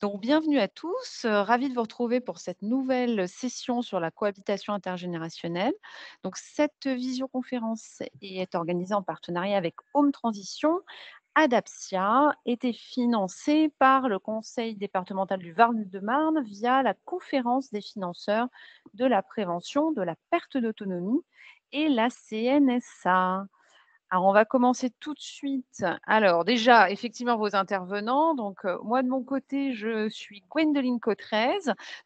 Donc, bienvenue à tous. Ravie de vous retrouver pour cette nouvelle session sur la cohabitation intergénérationnelle. Donc, cette visioconférence est organisée en partenariat avec Home Transition. Adaptia était financée par le Conseil départemental du Val-de-Marne via la conférence des financeurs de la prévention de la perte d'autonomie et la CNSA. Alors, on va commencer tout de suite. Alors déjà, effectivement, vos intervenants. Donc, moi, de mon côté, je suis Gwendoline Cotrez.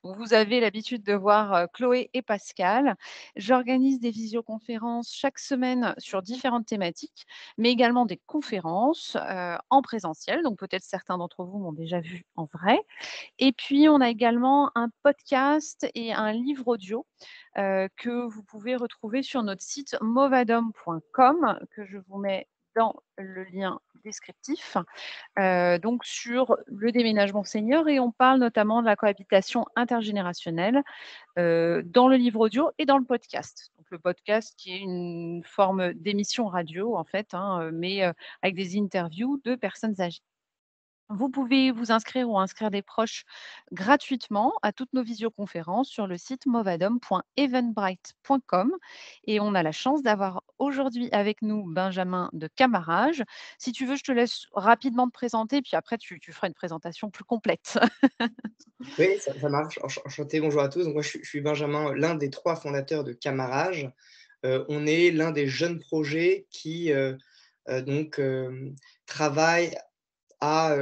Donc, vous avez l'habitude de voir, Chloé et Pascal. J'organise des visioconférences chaque semaine sur différentes thématiques, mais également des conférences, en présentiel. Donc, peut-être certains d'entre vous m'ont déjà vu en vrai. Et puis, on a également un podcast et un livre audio que vous pouvez retrouver sur notre site movadom.com, que je vous mets dans le lien descriptif, donc sur le déménagement senior et on parle notamment de la cohabitation intergénérationnelle, dans le livre audio et dans le podcast. Donc le podcast qui est une forme d'émission radio en fait, hein, mais avec des interviews de personnes âgées. Vous pouvez vous inscrire ou inscrire des proches gratuitement à toutes nos visioconférences sur le site movadom.eventbrite.com et on a la chance d'avoir aujourd'hui avec nous Benjamin de Camarage. Si tu veux, je te laisse rapidement te présenter, puis après tu feras une présentation plus complète. Oui, ça marche. Enchanté, bonjour à tous. Donc moi, je suis Benjamin, l'un des 3 fondateurs de Camarage. On est l'un des jeunes projets qui, donc, travaille à,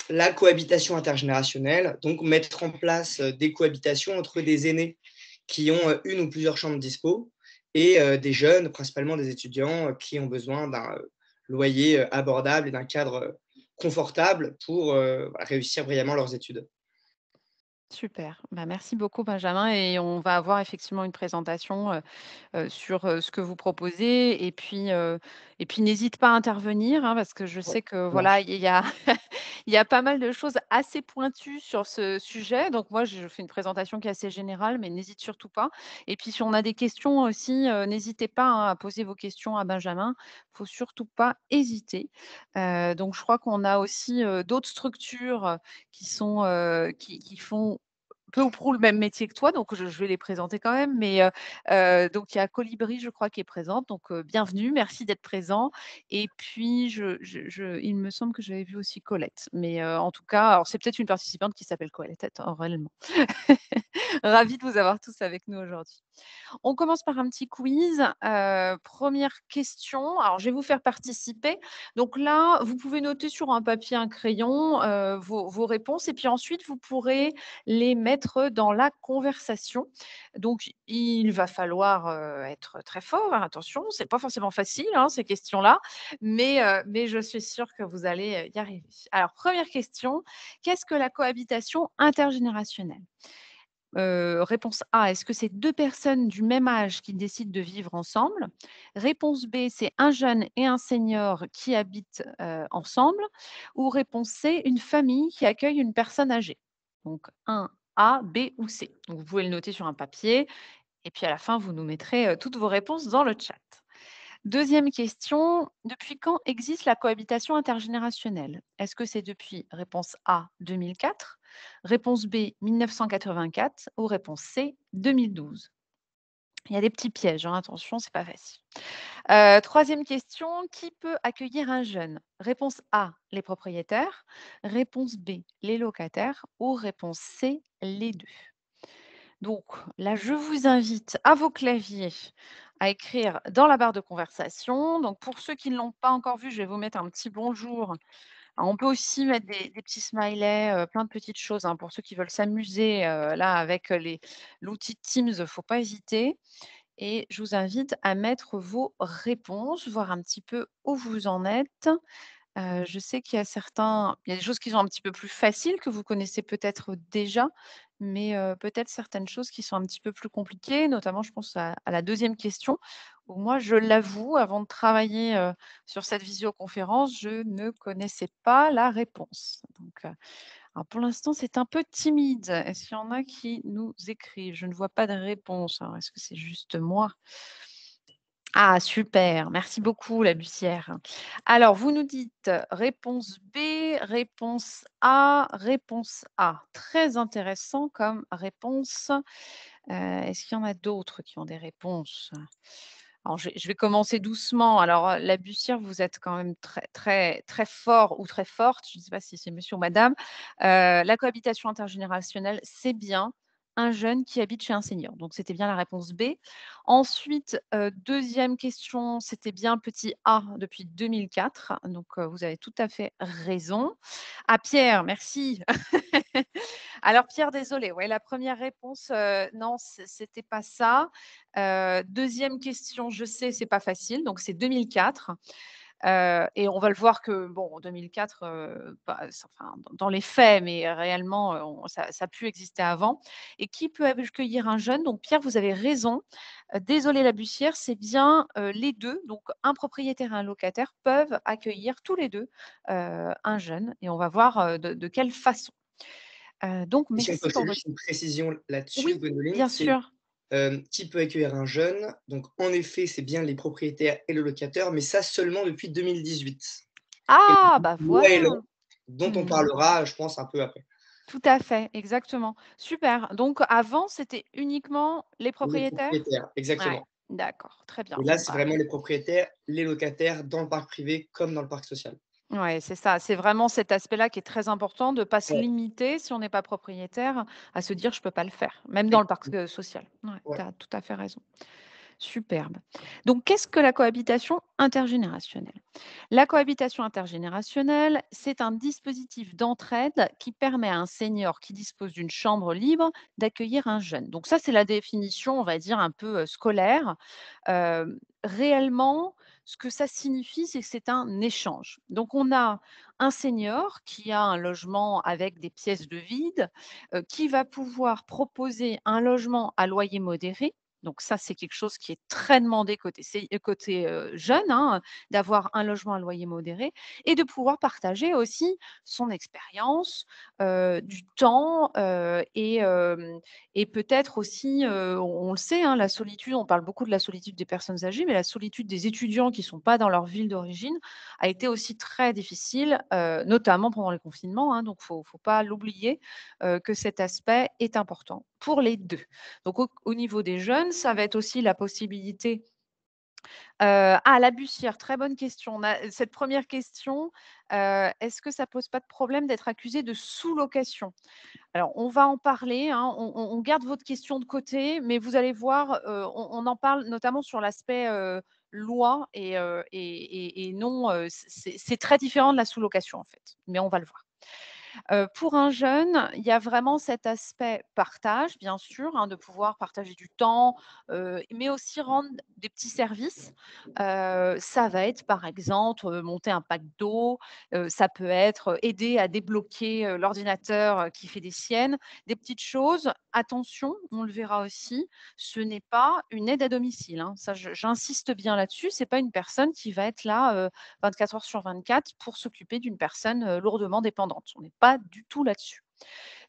la cohabitation intergénérationnelle, donc mettre en place, des cohabitations entre des aînés qui ont, 1 ou plusieurs chambres dispo et des jeunes, principalement des étudiants, qui ont besoin d'un, loyer, abordable et d'un cadre, confortable pour, voilà, réussir brillamment leurs études. Super, bah, merci beaucoup Benjamin et on va avoir effectivement une présentation, sur, ce que vous proposez et puis n'hésite pas à intervenir, hein, parce que je Ouais, sais que ça voilà, marche. il y a il y a pas mal de choses assez pointues sur ce sujet. Donc moi, je fais une présentation qui est assez générale, mais n'hésite surtout pas. Et puis si on a des questions aussi, n'hésitez pas, hein, à poser vos questions à Benjamin. Faut surtout pas hésiter. Donc je crois qu'on a aussi, d'autres structures, qui sont, qui font peu ou prou le même métier que toi, donc je vais les présenter quand même, mais donc il y a Colibri, je crois, qui est présente, donc bienvenue, merci d'être présent et puis il me semble que j'avais vu aussi Colette, mais en tout cas, alors c'est peut-être une participante qui s'appelle Colette, réellement. Ravie de vous avoir tous avec nous aujourd'hui. On commence par un petit quiz. 1 question, alors je vais vous faire participer. Donc là, vous pouvez noter sur un papier, un crayon, vos réponses et puis ensuite vous pourrez les mettre dans la conversation. Donc il va falloir, être très fort, hein, attention, c'est pas forcément facile, hein, ces questions-là, mais je suis sûre que vous allez, y arriver. Alors 1 question, qu'est-ce que la cohabitation intergénérationnelle? Réponse A, est-ce que c'est 2 personnes du même âge qui décident de vivre ensemble? Réponse B, c'est un jeune et un senior qui habitent, ensemble. Ou réponse C, une famille qui accueille une personne âgée. Donc 1 A, B ou C. Donc vous pouvez le noter sur un papier et puis à la fin, vous nous mettrez, toutes vos réponses dans le chat. 2 question, depuis quand existe la cohabitation intergénérationnelle? Est-ce que c'est depuis réponse A 2004, réponse B 1984 ou réponse C 2012? Il y a des petits pièges, hein, attention, c'est pas facile. 3 question, qui peut accueillir un jeune? Réponse A, les propriétaires, réponse B, les locataires ou réponse C, les 2. Donc là, je vous invite à vos claviers à écrire dans la barre de conversation. Donc pour ceux qui ne l'ont pas encore vu, je vais vous mettre un petit bonjour. Alors, on peut aussi mettre des petits smileys, plein de petites choses, hein, pour ceux qui veulent s'amuser, là avec, les l'outil Teams, faut pas hésiter et je vous invite à mettre vos réponses, voir un petit peu où vous en êtes. Je sais il y a des choses qui sont un petit peu plus faciles, que vous connaissez peut-être déjà, mais peut-être certaines choses qui sont un petit peu plus compliquées, notamment je pense à la 2e question où moi, je l'avoue, avant de travailler, sur cette visioconférence, je ne connaissais pas la réponse. Donc alors pour l'instant, c'est un peu timide. Est-ce qu'il y en a qui nous écrivent? Je ne vois pas de réponse. Alors est-ce que c'est juste moi? Ah super, merci beaucoup la Bussière. Alors vous nous dites réponse B, réponse A, réponse A. Très intéressant comme réponse. Est-ce qu'il y en a d'autres qui ont des réponses? Alors je vais commencer doucement. Alors, la Bussière, vous êtes quand même très très très fort ou très forte, je ne sais pas si c'est monsieur ou madame. La cohabitation intergénérationnelle, c'est bien un jeune qui habite chez un senior. Donc c'était bien la réponse B. Ensuite, 2e question, c'était bien petit A depuis 2004. Donc, vous avez tout à fait raison. Ah Pierre, merci. Alors Pierre, désolé, ouais, la première réponse, non, c'était pas ça. 2e question, je sais, c'est pas facile, donc c'est 2004, et on va le voir que bon, en 2004, bah, enfin, dans les faits, mais réellement, ça a pu exister avant et qui peut accueillir un jeune? Donc Pierre, vous avez raison. Désolée la Bussière, c'est bien, les 2, donc un propriétaire et un locataire peuvent accueillir tous les 2 un jeune et on va voir, de quelle façon. Donc Et si on peut merci pour votre juste une précision là-dessus, oui, Gwendoline, bien c'est, sûr. qui peut accueillir un jeune? Donc en effet, c'est bien les propriétaires et le locataire, mais ça seulement depuis 2018 et Ah! Bah, moëlan voilà. dont on Mmh. parlera, je pense, un peu après. Tout à fait, exactement. Super. Donc avant, c'était uniquement les Les propriétaires? propriétaires, Ouais, exactement. d'accord, très bien. Et là, Bon, c'est bah, vraiment les propriétaires, les locataires dans le parc privé comme dans le parc social. ouais, c'est ça. C'est vraiment cet aspect-là qui est très important, de ne pas se Ouais, limiter, si on n'est pas propriétaire, à se dire: «Je ne peux pas le faire», même dans le parc, exactement. social. Ouais, tu Ouais. as tout à fait raison. Superbe. Donc, qu'est-ce que la cohabitation intergénérationnelle? La cohabitation intergénérationnelle, c'est un dispositif d'entraide qui permet à un senior qui dispose d'une chambre libre d'accueillir un jeune. Donc ça, c'est la définition, on va dire, un peu scolaire. Réellement, ce que ça signifie, c'est que c'est un échange. Donc on a un senior qui a un logement avec des pièces de vide, qui va pouvoir proposer un logement à loyer modéré. Donc ça, c'est quelque chose qui est très demandé côté, jeunes, hein, d'avoir un logement à loyer modéré et de pouvoir partager aussi son expérience, du temps, et peut-être aussi, on le sait, hein, la solitude, on parle beaucoup de la solitude des personnes âgées, mais la solitude des étudiants qui ne sont pas dans leur ville d'origine a été aussi très difficile, notamment pendant les confinements, hein, donc faut pas l'oublier, que cet aspect est important pour les 2. Donc au niveau des jeunes, ça va être aussi la possibilité la Bussière, très bonne question. On a cette première question, est-ce que ça pose pas de problème d'être accusé de sous-location? Alors, on va en parler, hein, on garde votre question de côté, mais vous allez voir, on en parle notamment sur l'aspect, loi et non, c'est très différent de la sous-location, en fait, mais on va le voir. Pour un jeune, il y a vraiment cet aspect partage, bien sûr, hein, de pouvoir partager du temps, mais aussi rendre des petits services. Ça va être, par exemple, monter un pack d'eau, ça peut être, aider à débloquer, l'ordinateur, qui fait des siennes, des petites choses. Attention, on le verra aussi, ce n'est pas une aide à domicile, hein. Ça, j'insiste bien là-dessus. C'est pas une personne qui va être là, 24 heures sur 24 pour s'occuper d'une personne, lourdement dépendante. On n'est pas du tout là-dessus.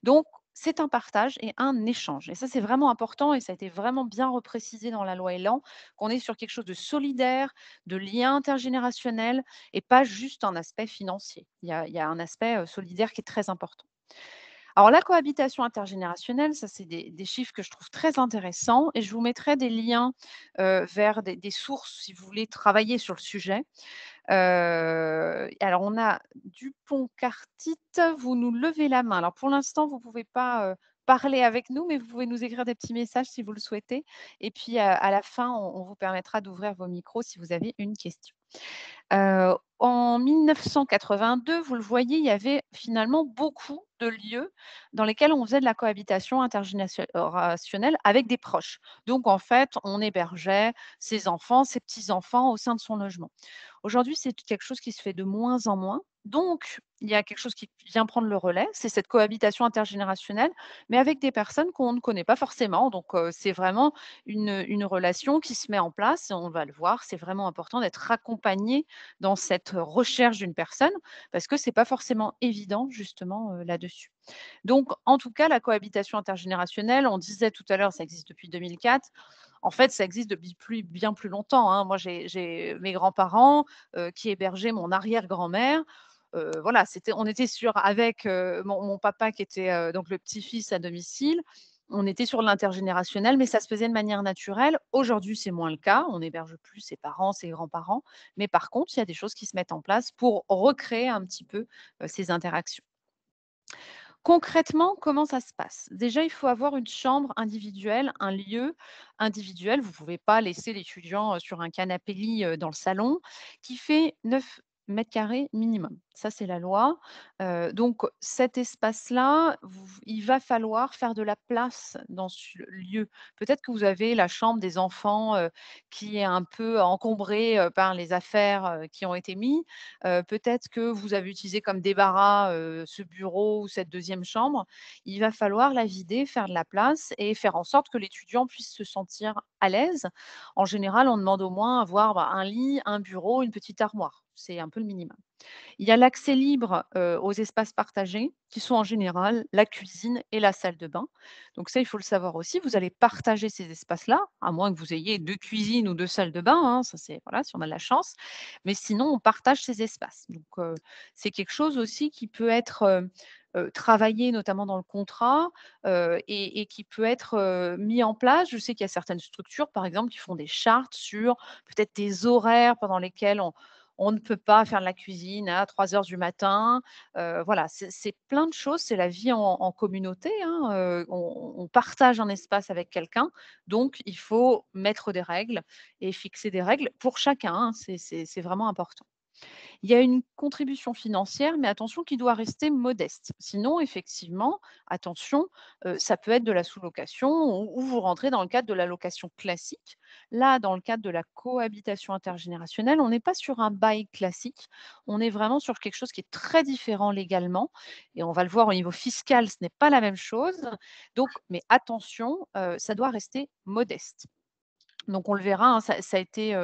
Donc c'est un partage et un échange et ça, c'est vraiment important et ça a été vraiment bien reprécisé dans la loi Elan, qu'on est sur quelque chose de solidaire, de lien intergénérationnel et pas juste un aspect financier. Il y a un aspect, solidaire qui est très important. Alors la cohabitation intergénérationnelle, ça c'est des chiffres que je trouve très intéressants et je vous mettrai des liens, vers des sources si vous voulez travailler sur le sujet. Alors on a Dupont-Cartit, vous nous levez la main. Alors pour l'instant, vous ne pouvez pas, parler avec nous, mais vous pouvez nous écrire des petits messages si vous le souhaitez et puis, à la fin, on vous permettra d'ouvrir vos micros si vous avez une question. En 1982, vous le voyez, il y avait finalement beaucoup de lieux dans lesquels on faisait de la cohabitation intergénérationnelle avec des proches. Donc en fait, on hébergeait ses enfants, ses petits-enfants au sein de son logement. Aujourd'hui, c'est quelque chose qui se fait de moins en moins. Donc, il y a quelque chose qui vient prendre le relais, c'est cette cohabitation intergénérationnelle, mais avec des personnes qu'on ne connaît pas forcément. Donc, c'est vraiment une relation qui se met en place et on va le voir, c'est vraiment important d'être accompagné dans cette recherche d'une personne parce que c'est pas forcément évident justement, là-dessus. Donc en tout cas, la cohabitation intergénérationnelle, on disait tout à l'heure, ça existe depuis 2004. En fait, ça existe depuis bien plus longtemps, hein. Moi, j'ai mes grands-parents, qui hébergeaient mon arrière-grand-mère. Voilà, on était avec, mon papa qui était, donc le petit-fils à domicile, on était sur l'intergénérationnel, mais ça se faisait de manière naturelle. Aujourd'hui, c'est moins le cas. On n'héberge plus ses parents, ses grands-parents. Mais par contre, il y a des choses qui se mettent en place pour recréer un petit peu, ces interactions. Concrètement, comment ça se passe? Déjà, il faut avoir une chambre individuelle, un lieu individuel. Vous ne pouvez pas laisser l'étudiant, sur un canapé-lit, dans le salon, qui fait 9 mètres carrés minimum. Ça, c'est la loi. Donc cet espace-là, il va falloir faire de la place dans ce lieu. Peut-être que vous avez la chambre des enfants, qui est un peu encombrée, par les affaires, qui ont été mis. Peut-être que vous avez utilisé comme débarras, ce bureau ou cette deuxième chambre. Il va falloir la vider, faire de la place et faire en sorte que l'étudiant puisse se sentir à l'aise. En général, on demande au moins avoir, un lit, un bureau, une petite armoire. C'est un peu le minimum. Il y a l'accès libre, aux espaces partagés qui sont en général la cuisine et la salle de bain. Donc ça, il faut le savoir aussi, vous allez partager ces espaces-là, à moins que vous ayez 2 cuisines ou 2 salles de bain, hein, ça c'est voilà, si on a de la chance. Mais sinon, on partage ces espaces. Donc c'est quelque chose aussi qui peut être, travaillé notamment dans le contrat, et qui peut être, mis en place. Je sais qu'il y a certaines structures, par exemple, qui font des chartes sur peut-être des horaires pendant lesquels on ne peut pas faire de la cuisine à 3 heures du matin. Voilà, c'est plein de choses, c'est la vie en communauté, hein, on partage un espace avec quelqu'un, donc il faut mettre des règles et fixer des règles pour chacun, hein, c'est vraiment important. Il y a une contribution financière, mais attention qui doit rester modeste. Sinon, effectivement, attention, ça peut être de la sous-location ou vous rentrez dans le cadre de la location classique. Là, dans le cadre de la cohabitation intergénérationnelle, on n'est pas sur un bail classique, on est vraiment sur quelque chose qui est très différent légalement et on va le voir au niveau fiscal, ce n'est pas la même chose. Donc mais attention, ça doit rester modeste. Donc on le verra, hein, ça a été,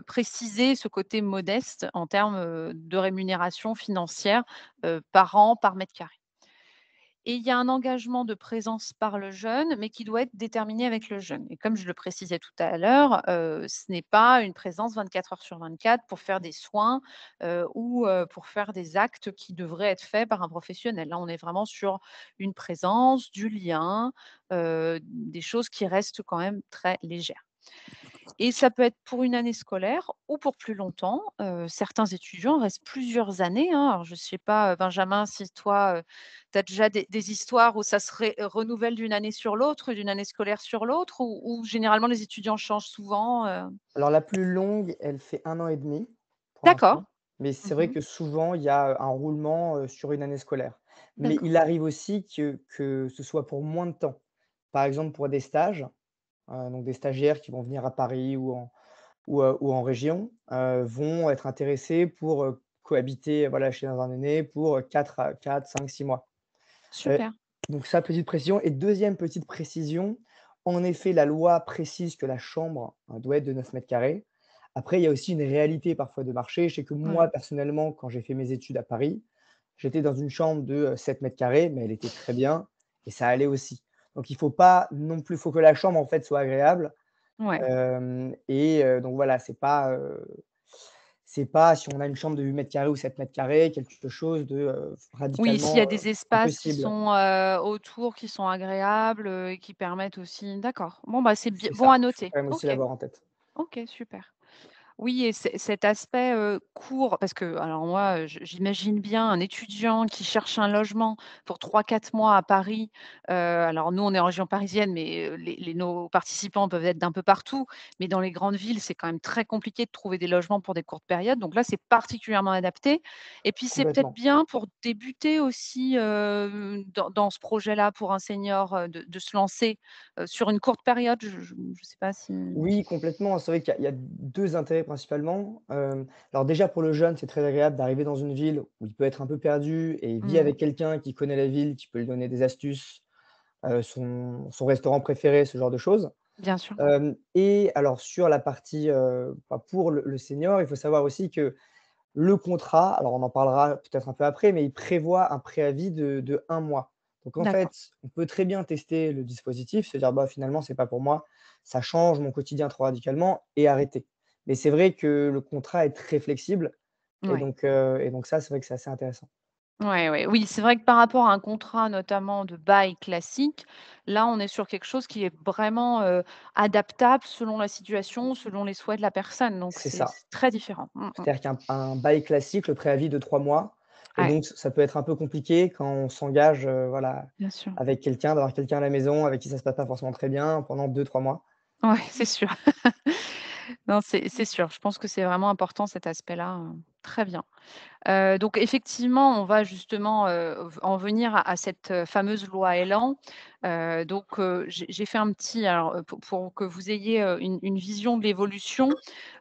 précisé ce côté modeste en termes, de rémunération financière, par an, par mètre carré. Et il y a un engagement de présence par le jeune, mais qui doit être déterminé avec le jeune. Et comme je le précisais tout à l'heure, ce n'est pas une présence 24 heures sur 24 pour faire des soins, ou, pour faire des actes qui devraient être faits par un professionnel. Là, on est vraiment sur une présence, du lien, des choses qui restent quand même très légères. Et ça peut être pour une année scolaire ou pour plus longtemps. Certains étudiants restent plusieurs années, hein. Alors je ne sais pas, Benjamin, si toi, tu as déjà des histoires où ça se renouvelle d'une année sur l'autre, d'une année scolaire sur l'autre ou généralement les étudiants changent souvent, Alors la plus longue, elle fait 1 an et demi pour D'accord. l'instant, mais c'est vrai Mmh. que souvent il y a un roulement, sur une année scolaire. Mais D'accord. il arrive aussi que ce soit pour moins de temps. Par exemple pour des stages, donc des stagiaires qui vont venir à Paris ou en région, vont être intéressés pour, cohabiter, voilà, chez un aîné pour, 4 à 5, 6 mois. Heu, Super. donc ça, petite précision et deuxième petite précision, en effet, la loi précise que la chambre, doit être de 9 mètres carrés. Après, il y a aussi une réalité parfois de marché. Je sais que moi, Mmh. personnellement, quand j'ai fait mes études à Paris, j'étais dans une chambre de, 7 mètres carrés, mais elle était très bien et ça allait aussi. Donc il faut pas non plus, il faut que la chambre, en fait, soit agréable. Ouais. Donc voilà, c'est pas si on a une chambre de 8 mètres carrés ou 7 mètres carrés, quelque chose de, Oui, s'il y radicalement, a des espaces qui impossible. sont, autour, qui sont agréables, et qui permettent aussi d'accord. Bon, bah, c'est bien C'est bon ça, à il faut noter. quand même aussi OK. l'avoir en tête. OK, super. Oui et cet aspect, court parce que alors moi, j'imagine bien un étudiant qui cherche un logement pour 3 4 mois à Paris. Alors nous, on est en région parisienne, mais nos participants peuvent être d'un peu partout. Mais dans les grandes villes, c'est quand même très compliqué de trouver des logements pour des courtes périodes. Donc là, c'est particulièrement adapté et puis c'est peut-être Complètement. bien pour débuter aussi, dans ce projet-là pour un senior, de se lancer, sur une courte période. Je sais pas si Oui, complètement. C'est vrai qu'il y a 2 intérêts principalement. Alors déjà pour le jeune, c'est très agréable d'arriver dans une ville où il peut être un peu perdu et il vit mmh, avec quelqu'un qui connaît la ville, qui peut lui donner des astuces, son restaurant préféré, ce genre de choses. bien sûr. Et alors sur la partie, pour le senior, il faut savoir aussi que le contrat, alors on en parlera peut-être un peu après, mais il prévoit un préavis de 1 mois. Donc en D'accord. fait, on peut très bien tester le dispositif, se dire: «Bah, finalement, c'est pas pour moi, ça change mon quotidien trop radicalement» et arrêter. Mais c'est vrai que le contrat est très flexible Ouais. et donc ça, c'est vrai que c'est assez intéressant. Ouais, ouais, oui, c'est vrai que par rapport à un contrat notamment de bail classique, là, on est sur quelque chose qui est vraiment, adaptable selon la situation, selon les souhaits de la personne, donc C'est c'est ça. c'est très différent. C'est-à-dire qu'un bail classique, le préavis de 3 mois et Ouais, donc ça peut être un peu compliqué quand on s'engage, voilà, bien sûr. avec quelqu'un, d'avoir quelqu'un à la maison avec qui ça se passe pas forcément très bien pendant 2 3 mois. Ouais, c'est sûr. Non, c'est sûr. Je pense que c'est vraiment important cet aspect-là, très bien. Donc effectivement, on va justement, en venir à cette, fameuse loi Elan. Donc j'ai fait un petit alors, pour que vous ayez, une vision de l'évolution.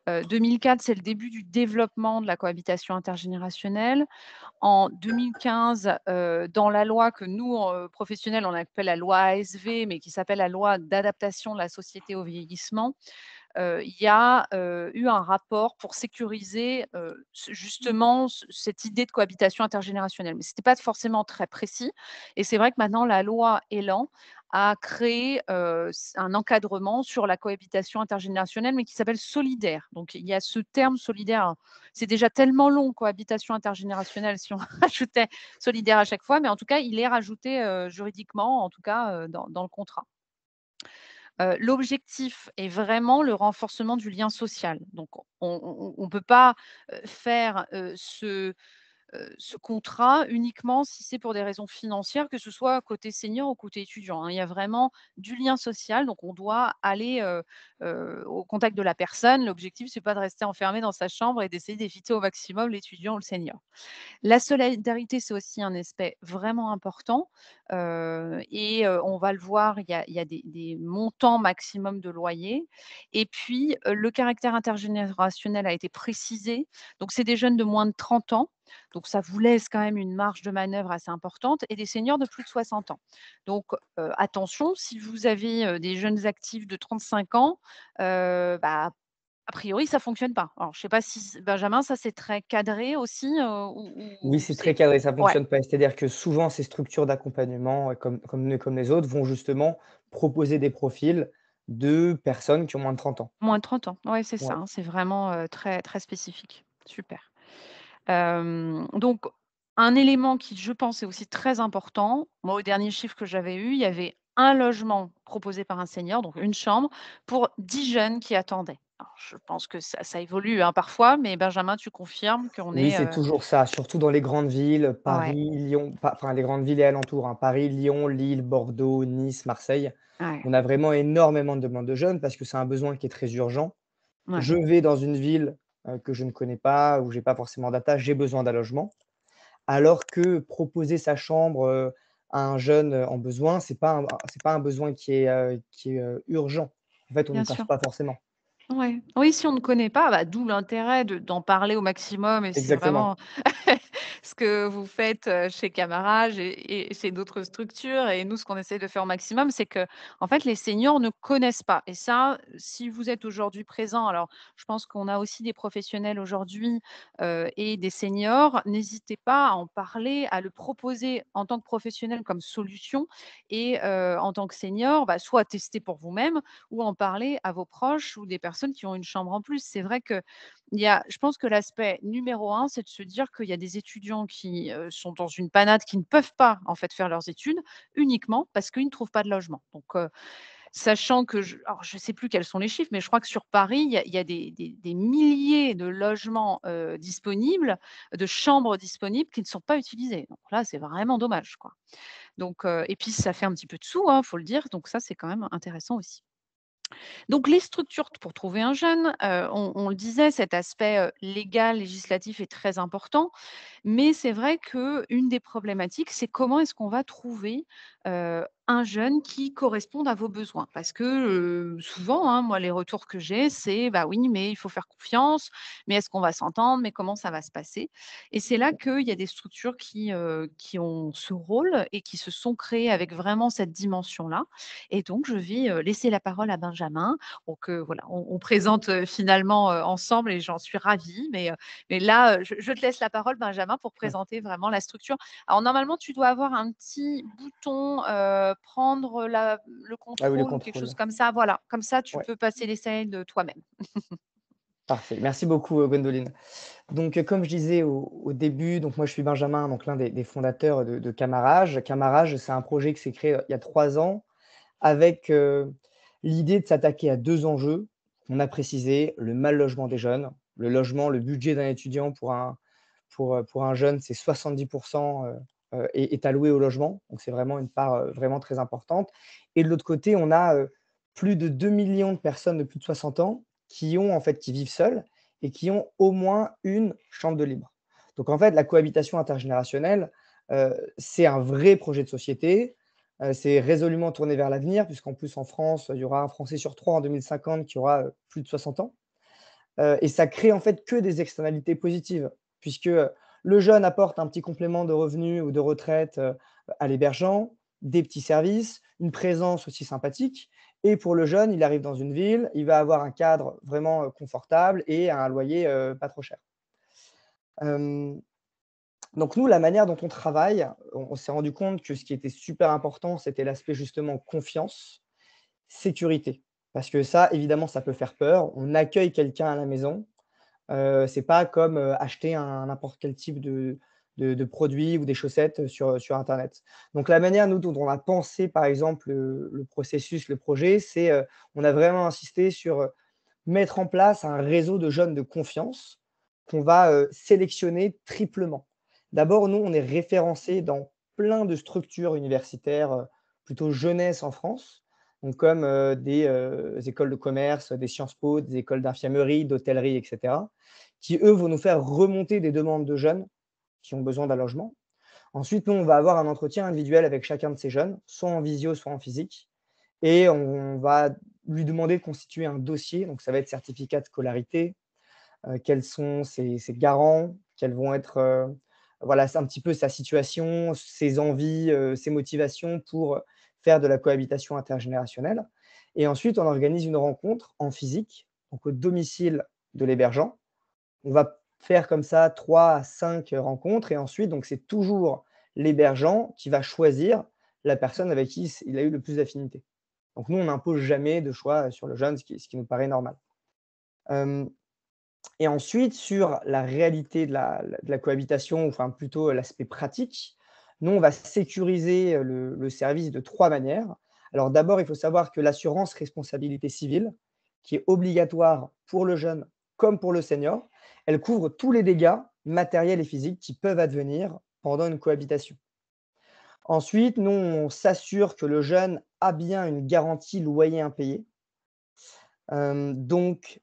2004, c'est le début du développement de la cohabitation intergénérationnelle. En 2015, dans la loi que nous, professionnels, on appelle la loi ASV, mais qui s'appelle la loi d'adaptation de la société au vieillissement, il y a, eu un rapport pour sécuriser, justement cette idée de cohabitation intergénérationnelle. Mais ce n'était pas forcément très précis et c'est vrai que maintenant la loi Elan a créé, un encadrement sur la cohabitation intergénérationnelle, mais qui s'appelle solidaire. Donc il y a ce terme solidaire, c'est déjà tellement long, cohabitation intergénérationnelle, si on rajoutait solidaire à chaque fois, mais en tout cas, il est rajouté, juridiquement, en tout cas, dans le contrat. L'objectif est vraiment le renforcement du lien social. Donc on peut pas, faire, ce contrat uniquement si c'est pour des raisons financières, que ce soit côté senior ou côté étudiant, hein. Il y a vraiment du lien social, donc on doit aller, au contact de la personne. L'objectif, c'est pas de rester enfermé dans sa chambre et d'essayer d'éviter au maximum l'étudiant ou le senior. La solidarité, c'est aussi un aspect vraiment important, et on va le voir, il y a des montants maximum de loyer et puis, le caractère intergénérationnel a été précisé. Donc c'est des jeunes de moins de 30 ans, donc ça vous laisse quand même une marge de manœuvre assez importante et des seniors de plus de 60 ans. Donc, attention, si vous avez, des jeunes actifs de 35 ans, bah, a priori, ça fonctionne pas. Alors, je sais pas si Benjamin, ça c'est très cadré aussi, Oui, ou c'est très c'est cadré, ça ouais, fonctionne pas. C'est-à-dire que souvent ces structures d'accompagnement, comme les autres, vont justement proposer des profils de personnes qui ont moins de 30 ans. moins de 30 ans. Ouais, c'est ça, Ouais. hein, c'est vraiment, très, très spécifique. Super. Donc un élément qui, je pense, est aussi très important, moi, au dernier chiffre que j'avais eu, il y avait un logement proposé par un senior, donc une chambre, pour 10 jeunes qui attendaient. Alors je pense que ça évolue, hein, parfois, mais Benjamin, tu confirmes qu'on Oui, est, c'est toujours ça, surtout dans les grandes villes, ouais, Paris, Lyon, enfin les grandes villes et alentours, hein, Paris, Lyon, Lille, Bordeaux, Nice, Marseille. ouais, On a vraiment énormément de demandes de jeunes parce que c'est un besoin qui est très urgent. ouais, Je vais dans une ville, que je ne connais pas, où j'ai pas forcément d'attache, j'ai besoin d'un logement. Alors que proposer sa chambre, à un jeune, en besoin, c'est pas un besoin qui est urgent. En fait, on n'y bien pense sûr. pas forcément. Ouais. Oui, si on ne connaît pas, bah, d'où l'intérêt d'en parler au maximum et c'est Exactement. vraiment ce que vous faites, chez Camarage et chez d'autres structures et nous, ce qu'on essaie de faire au maximum, c'est que en fait, les seniors ne connaissent pas et ça, si vous êtes aujourd'hui présent alors je pense qu'on a aussi des professionnels aujourd'hui, et des seniors, n'hésitez pas à en parler, à le proposer en tant que professionnel comme solution et en tant que senior, bah, soit tester pour vous-même ou en parler à vos proches ou des personnes qui ont une chambre en plus. C'est vrai que il y a je pense que l'aspect numéro un, c'est de se dire qu'il y a des étudiants qui, sont dans une panade, qui ne peuvent pas, en fait, faire leurs études uniquement parce qu'ils ne trouvent pas de logement. Donc, sachant que je ne sais plus quels sont les chiffres, mais je crois que sur Paris, il y a des milliers de logements, disponibles, de chambres disponibles qui ne sont pas utilisées. Donc là, c'est vraiment dommage, quoi. Donc, et puis ça fait un petit peu de sous, hein, faut le dire, donc ça, c'est quand même intéressant aussi. Donc les structures pour trouver un jeune, on le disait, cet aspect, légal, législatif est très important. Mais c'est vrai qu'une des problématiques, c'est comment est-ce qu'on va trouver, un jeune qui corresponde à vos besoins. Parce que, souvent, hein, moi, les retours que j'ai, c'est: «Bah, oui, mais il faut faire confiance, mais est-ce qu'on va s'entendre? Mais comment ça va se passer?» Et c'est là qu'il y a des structures qui ont ce rôle et qui se sont créées avec vraiment cette dimension-là. Et donc je vais, laisser la parole à Benjamin. Donc, voilà, on présente, finalement, ensemble et j'en suis ravie. Mais là, je te laisse la parole, Benjamin, pour Ouais. présenter vraiment la structure. Alors normalement, tu dois avoir un petit bouton, prendre le Ah oui, le contrôle ou quelque chose contrôle. comme ça. Voilà, comme ça, tu Ouais, peux passer les slides, toi-même. parfait. Merci beaucoup, Gwendoline. Donc, comme je disais au début, donc moi je suis Benjamin, donc l'un des fondateurs de Camarage. Camarage, c'est un projet qui s'est créé, il y a 3 ans avec, l'idée de s'attaquer à 2 enjeux. On a précisé le mal logement des jeunes. Le logement, le budget d'un étudiant pour un jeune, c'est 70 est alloué au logement. Donc c'est vraiment une part, vraiment très importante. Et de l'autre côté, on a, plus de 2 millions de personnes de plus de 60 ans qui vivent seules et qui ont au moins une chambre de libre. Donc en fait, la cohabitation intergénérationnelle, c'est un vrai projet de société. C'est résolument tourné vers l'avenir puisqu'en plus en France, il y aura un Français sur 3 en 2050 qui aura, plus de 60 ans. Et ça crée en fait que des externalités positives puisque, le jeune apporte un petit complément de revenu ou de retraite, à l'hébergeant, des petits services, une présence aussi sympathique et pour le jeune, il arrive dans une ville, il va avoir un cadre vraiment, confortable et un loyer, pas trop cher. Hem, donc nous, la manière dont on travaille, on s'est rendu compte que ce qui était super important, c'était l'aspect justement confiance, sécurité. Parce que ça, évidemment, ça peut faire peur. On accueille quelqu'un à la maison. C'est pas comme, acheter un n'importe quel type de produit ou des chaussettes sur internet. Donc la manière, nous, dont on a pensé, par exemple, le processus, le projet, c'est, on a vraiment insisté sur, mettre en place un réseau de jeunes de confiance qu'on va, sélectionner triplement. D'abord, nous, on est référencés dans plein de structures universitaires, plutôt jeunesse en France, donc comme, des, écoles de commerce, des Sciences Po, des écoles d'infirmerie, d'hôtellerie et cetera, qui eux vont nous faire remonter des demandes de jeunes qui ont besoin d'un logement. Ensuite, nous, on va avoir un entretien individuel avec chacun de ces jeunes, soit en visio, soit en physique et on va lui demander de constituer un dossier, donc ça va être certificat de scolarité, quels sont ses garants, quelles vont être, voilà, c'est un petit peu sa situation, ses envies, ses motivations pour faire de la cohabitation intergénérationnelle et ensuite on organise une rencontre en physique, donc au domicile de l'hébergeant. On va faire comme ça 3 à 5 rencontres et ensuite donc c'est toujours l'hébergeant qui va choisir la personne avec qui il a eu le plus d'affinité. Donc nous, on n'impose jamais de choix sur le jeune, ce qui nous paraît normal. Hem Et ensuite sur la réalité de la cohabitation, enfin plutôt l'aspect pratique, nous, on va sécuriser, le service de 3 manières. Alors d'abord, il faut savoir que l'assurance responsabilité civile, qui est obligatoire pour le jeune comme pour le senior, elle couvre tous les dégâts matériels et physiques qui peuvent advenir pendant une cohabitation. Ensuite, nous, on s'assure que le jeune a bien une garantie loyer impayé. Donc,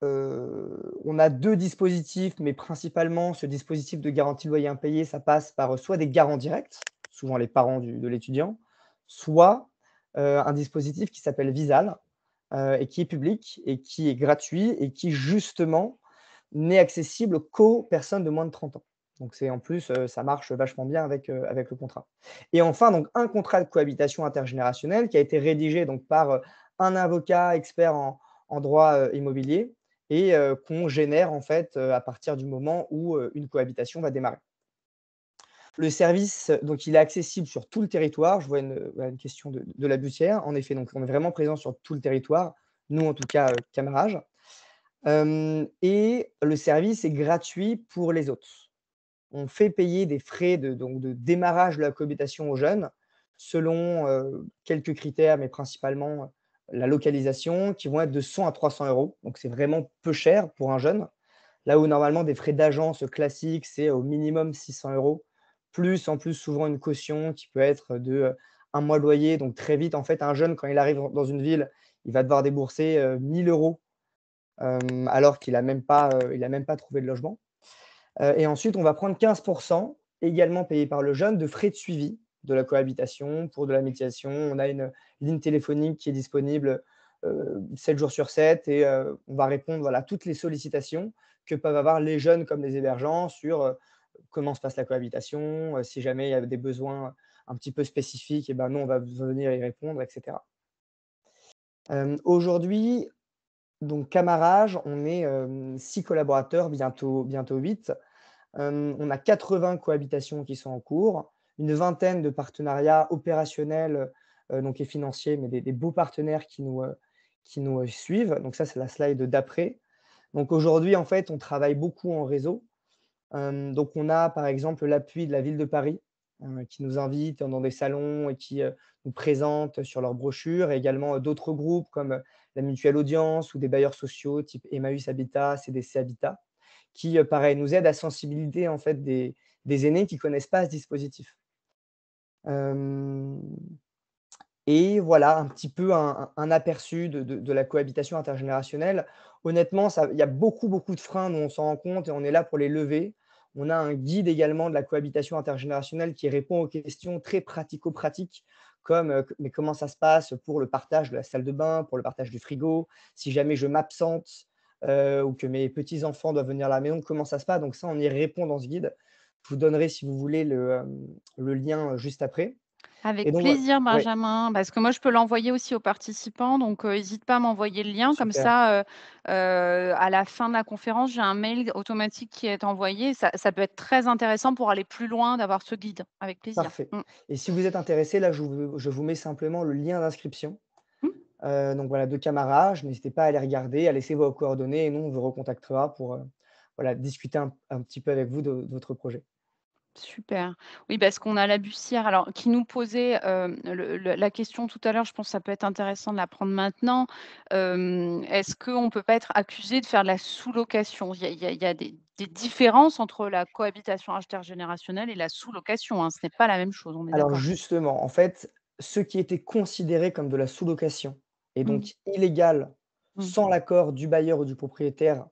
on a 2 dispositifs, mais principalement ce dispositif de garantie loyer impayé, ça passe par, soit des garants directs, souvent les parents de l'étudiant, soit, un dispositif qui s'appelle Visal, et qui est public et qui est gratuit et qui justement n'est accessible qu'aux personnes de moins de 30 ans. Donc c'est en plus, ça marche vachement bien avec le contrat. Et enfin donc un contrat de cohabitation intergénérationnelle qui a été rédigé donc par, un avocat expert en droit, immobilier et qu'on génère en fait, à partir du moment où, une cohabitation va démarrer. Le service, donc il est accessible sur tout le territoire. Je vois une question de la Bussière. En effet, donc on est vraiment présent sur tout le territoire, nous en tout cas, Camarage. Et le service est gratuit pour les autres. On fait payer des frais de démarrage de la cohabitation aux jeunes selon, quelques critères, mais principalement, la localisation qui vont être de 100 à 300 €. Donc c'est vraiment peu cher pour un jeune. Là où normalement des frais d'agence classiques, c'est au minimum 600 €, plus en plus souvent une caution qui peut être de, 1 mois de loyer. Donc très vite, en fait, un jeune quand il arrive dans une ville, il va devoir débourser, 1 000 €, alors qu'il a même pas trouvé de logement. Et ensuite, on va prendre 15 également payés par le jeune, de frais de suivi. de la cohabitation, pour de la médiation. On a une ligne téléphonique qui est disponible 7 jours sur 7 et on va répondre voilà, à toutes les sollicitations que peuvent avoir les jeunes comme les hébergeants sur comment se passe la cohabitation, si jamais il y a des besoins un petit peu spécifiques, et ben, nous, on va venir y répondre, etc. Aujourd'hui, donc Camarage, on est 6 collaborateurs, bientôt 8. On a 80 cohabitations qui sont en cours, une vingtaine de partenariats opérationnels, donc et financiers, mais des beaux partenaires qui nous suivent. Donc ça, c'est la slide d'après. Donc aujourd'hui, en fait, on travaille beaucoup en réseau. Donc on a, par exemple, l'appui de la Ville de Paris, qui nous invite dans des salons et qui, nous présente sur leurs brochures et également, d'autres groupes comme, la Mutuelle Audience ou des bailleurs sociaux type Emmaüs Habitat, CDC Habitat qui, pareil, nous aident à sensibiliser en fait des aînés qui ne connaissent pas ce dispositif. Hem Et voilà un petit peu un aperçu de la cohabitation intergénérationnelle. Honnêtement, ça il y a beaucoup, beaucoup de freins, nous on s'en rend compte et on est là pour les lever. On a un guide également de la cohabitation intergénérationnelle qui répond aux questions très pratico-pratiques comme, mais comment ça se passe pour le partage de la salle de bain, pour le partage du frigo? Si jamais je m'absente, ou que mes petits-enfants doivent venir à la maison, comment ça se passe? Donc ça, on y répond dans ce guide. Je vous donnerai si vous voulez le lien, juste après et Avec donc voilà. plaisir, Ouais, Benjamin, parce que moi, je peux l'envoyer aussi aux participants, donc hésite pas à m'envoyer le lien. Comme super. ça, à la fin de la conférence, j'ai un mail automatique qui est envoyé. Ça peut être très intéressant pour aller plus loin, d'avoir ce guide. Avec plaisir. Parfait Mmh. et si vous êtes intéressé, là, je vous mets simplement le lien d'inscription, Mmh. donc voilà, de Camarage. N'hésitez pas à aller regarder, à laisser vos coordonnées et nous, on vous recontactera pour, voilà, discuter un petit peu avec vous de votre projet. Super. Oui, parce qu'on a la Bussière, alors qui nous posait, la question tout à l'heure, je pense que ça peut être intéressant de la prendre maintenant. Est-ce qu'on ne peut pas être accusé de faire de la sous-location? Il y a des différences entre la cohabitation intergénérationnelle et la sous-location, hein, ce n'est pas la même chose, on est Alors d'accord? justement, en fait, ce qui était considéré comme de la sous-location et Mmh. donc illégal Mmh. sans l'accord du bailleur ou du propriétaire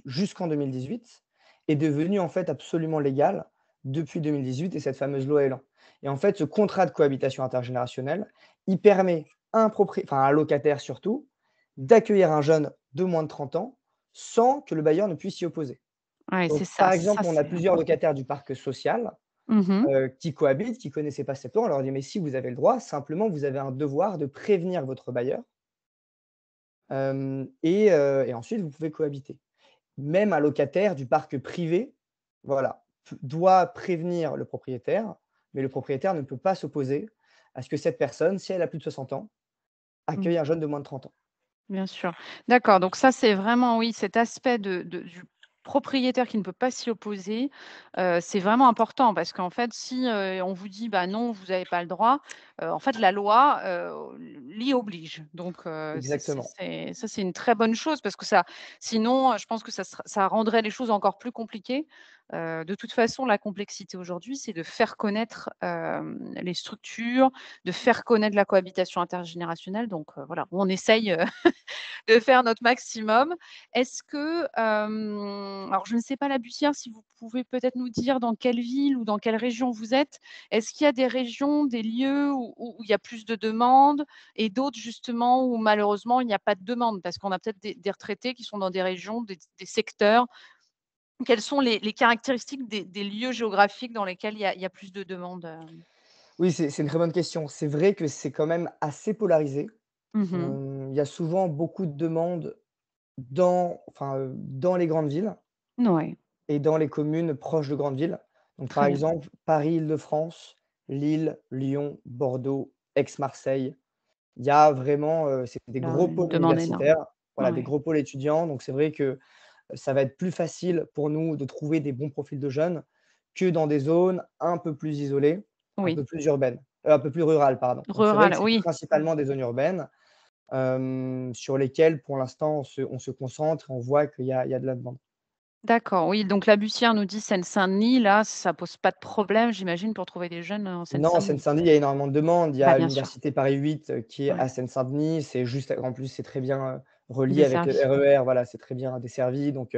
jusqu'en 2018 est devenu en fait absolument légal depuis 2018 et cette fameuse loi Elan. Et en fait, ce contrat de cohabitation intergénérationnelle, il permet à un locataire surtout, d'accueillir un jeune de moins de 30 ans sans que le bailleur ne puisse s'y opposer. Ouais, c'est Donc, ça, par ça exemple, on a c'est plusieurs important. locataires du parc social Mmh. qui cohabitent, qui ne connaissaient pas cette loi. On leur dit, mais si vous avez le droit, simplement vous avez un devoir de prévenir votre bailleur et ensuite vous pouvez cohabiter. Même un locataire du parc privé, voilà, doit prévenir le propriétaire, mais le propriétaire ne peut pas s'opposer à ce que cette personne, si elle a plus de 60 ans, Mmh. accueille un jeune de moins de 30 ans. Bien sûr. D'accord, donc ça, c'est vraiment, oui, cet aspect du propriétaire qui ne peut pas s'y opposer, c'est vraiment important parce qu'en fait, si, on vous dit: «Bah, non, vous n'avez pas le droit», en fait, la loi, l'y oblige. Donc Exactement. ça, c'est une très bonne chose parce que ça sinon, je pense que ça rendrait les choses encore plus compliquées. De toute façon, la complexité aujourd'hui, c'est de faire connaître, les structures, de faire connaître la cohabitation intergénérationnelle. Donc voilà, on essaye, de faire notre maximum. Est-ce que, alors je ne sais pas la Bussière, si vous pouvez peut-être nous dire dans quelle ville ou dans quelle région vous êtes? Est-ce qu'il y a des régions, des lieux où il y a plus de demandes et d'autres justement où malheureusement il n'y a pas de demande? Parce qu'on a peut-être des retraités qui sont dans des régions, des secteurs. Quelles sont les caractéristiques des lieux géographiques dans lesquels il y a plus de demandes, Oui, c'est une très bonne question. C'est vrai que c'est quand même assez polarisé. Mmh. Il y a souvent beaucoup de demandes dans les grandes villes Ouais, et dans les communes proches de grandes villes. Donc par très bien. exemple, Paris-Île-de-France, Lille, Lyon, Bordeaux, Aix-Marseille. Il y a vraiment, c'est des Là, gros une pôles demande énorme. universitaires, voilà, des Ouais. gros pôles étudiants, donc c'est vrai que, ça va être plus facile pour nous de trouver des bons profils de jeunes que dans des zones un peu plus isolées, un Oui, peu plus urbaines, un peu plus rurales, pardon. Donc c'est vrai que rural, c'est oui. Mmh. principalement des zones urbaines, sur lesquelles pour l'instant on se concentre et on voit qu'il y a de la demande. D'accord, oui, donc la Bussière nous dit Seine-Saint-Denis, là, ça pose pas de problème, j'imagine, pour trouver des jeunes en Non, Seine-Saint-Denis? Seine-Saint-Denis, il y a énormément de demandes. Il y Bah, a bien sûr, l'université Paris 8 qui est ouais, à Seine-Saint-Denis. C'est juste en plus, c'est très bien, relié avec le desservi. RER. Voilà, c'est très bien desservi. Donc,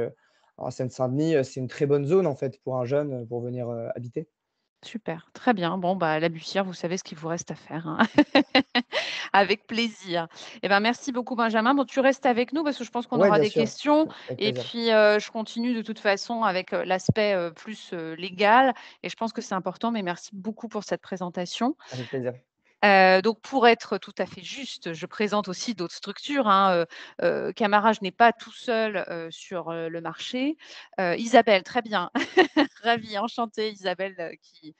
en Seine-Saint-Denis, c'est une très bonne zone, en fait, pour un jeune, pour venir, habiter. Super, très bien. Bon, bah, la bussière, vous savez ce qu'il vous reste à faire, hein. Avec plaisir. Eh ben, merci beaucoup Benjamin. Bon, tu restes avec nous parce que je pense qu'on Ouais, aura bien des sûr, questions avec et plaisir, puis, je continue de toute façon avec, l'aspect, plus, légal et je pense que c'est important, mais merci beaucoup pour cette présentation. avec plaisir. Donc pour être tout à fait juste, je présente aussi d'autres structures, hein, Camarage n'est pas tout seul, sur, le marché. Isabelle, très bien. Ravie, enchantée Isabelle, qui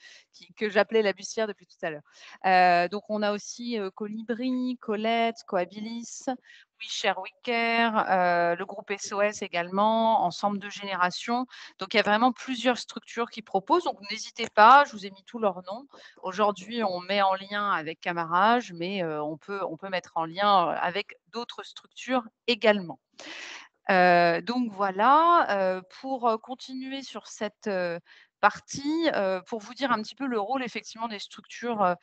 que j'appelais la bussière depuis tout à l'heure. Donc on a aussi, Colibri, Colette, Coabilis, We Share We Care, le groupe SOS également, Ensemble de générations. Donc il y a vraiment plusieurs structures qui proposent, donc n'hésitez pas, je vous ai mis tous leurs noms. Aujourd'hui, on met en lien avec Camarage, mais on peut mettre en lien, avec d'autres structures également. Donc voilà, pour, continuer sur cette, partie, pour vous dire un petit peu le rôle effectivement des structures,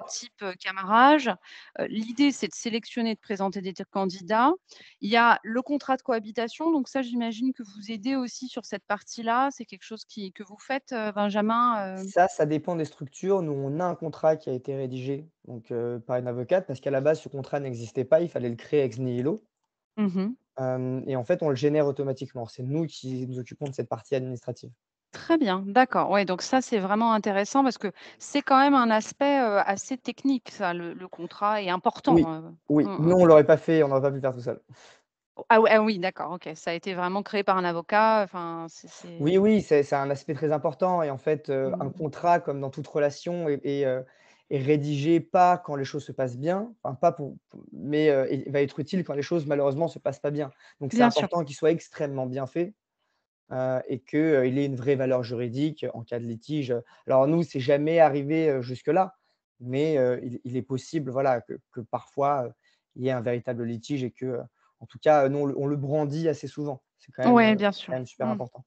type, Camarage. L'idée, c'est de sélectionner, de présenter des candidats. Il y a le contrat de cohabitation, donc ça, j'imagine que vous aidez aussi sur cette partie-là. C'est quelque chose que vous faites, Benjamin? Ça dépend des structures. Nous, on a un contrat qui a été rédigé donc par une avocate parce qu'à la base, ce contrat n'existait pas, il fallait le créer ex nihilo, Mmh. et en fait, on le génère automatiquement. C'est nous qui nous occupons de cette partie administrative. Très bien, d'accord. Ouais, donc ça, c'est vraiment intéressant parce que c'est quand même un aspect, assez technique ça, le contrat est Oui, important, oui. mmh Nous, mh. on l'aurait pas fait, on n'aurait pas pu le faire tout seul. Ah oui, d'accord, OK. Ça a été vraiment créé par un avocat, enfin, Oui, oui, c'est un aspect très important et en fait, un mmh. contrat comme dans toute relation est rédigé pas quand les choses se passent bien, enfin pas mais et va être utile quand les choses malheureusement se passent pas bien. Donc c'est Bien sûr. important qu'il soit extrêmement bien fait, et que, il ait une vraie valeur juridique en cas de litige. Alors nous, c'est jamais arrivé, jusque-là, mais il est possible, voilà, que parfois, il y ait un véritable litige et que, en tout cas, nous on le brandit assez souvent. C'est Ouais, bien sûr. quand même super Mmh. important.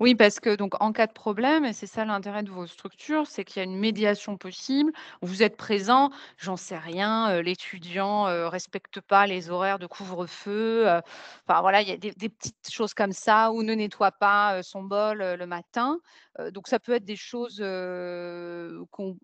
Oui, parce que donc en cas de problème, et c'est ça l'intérêt de vos structures, c'est qu'il y a une médiation possible. Vous êtes présent, j'en sais rien, l'étudiant, respecte pas les horaires de couvre-feu, enfin voilà, il y a des petites choses comme ça ou ne nettoie pas, son bol, le matin. Donc ça peut être des choses,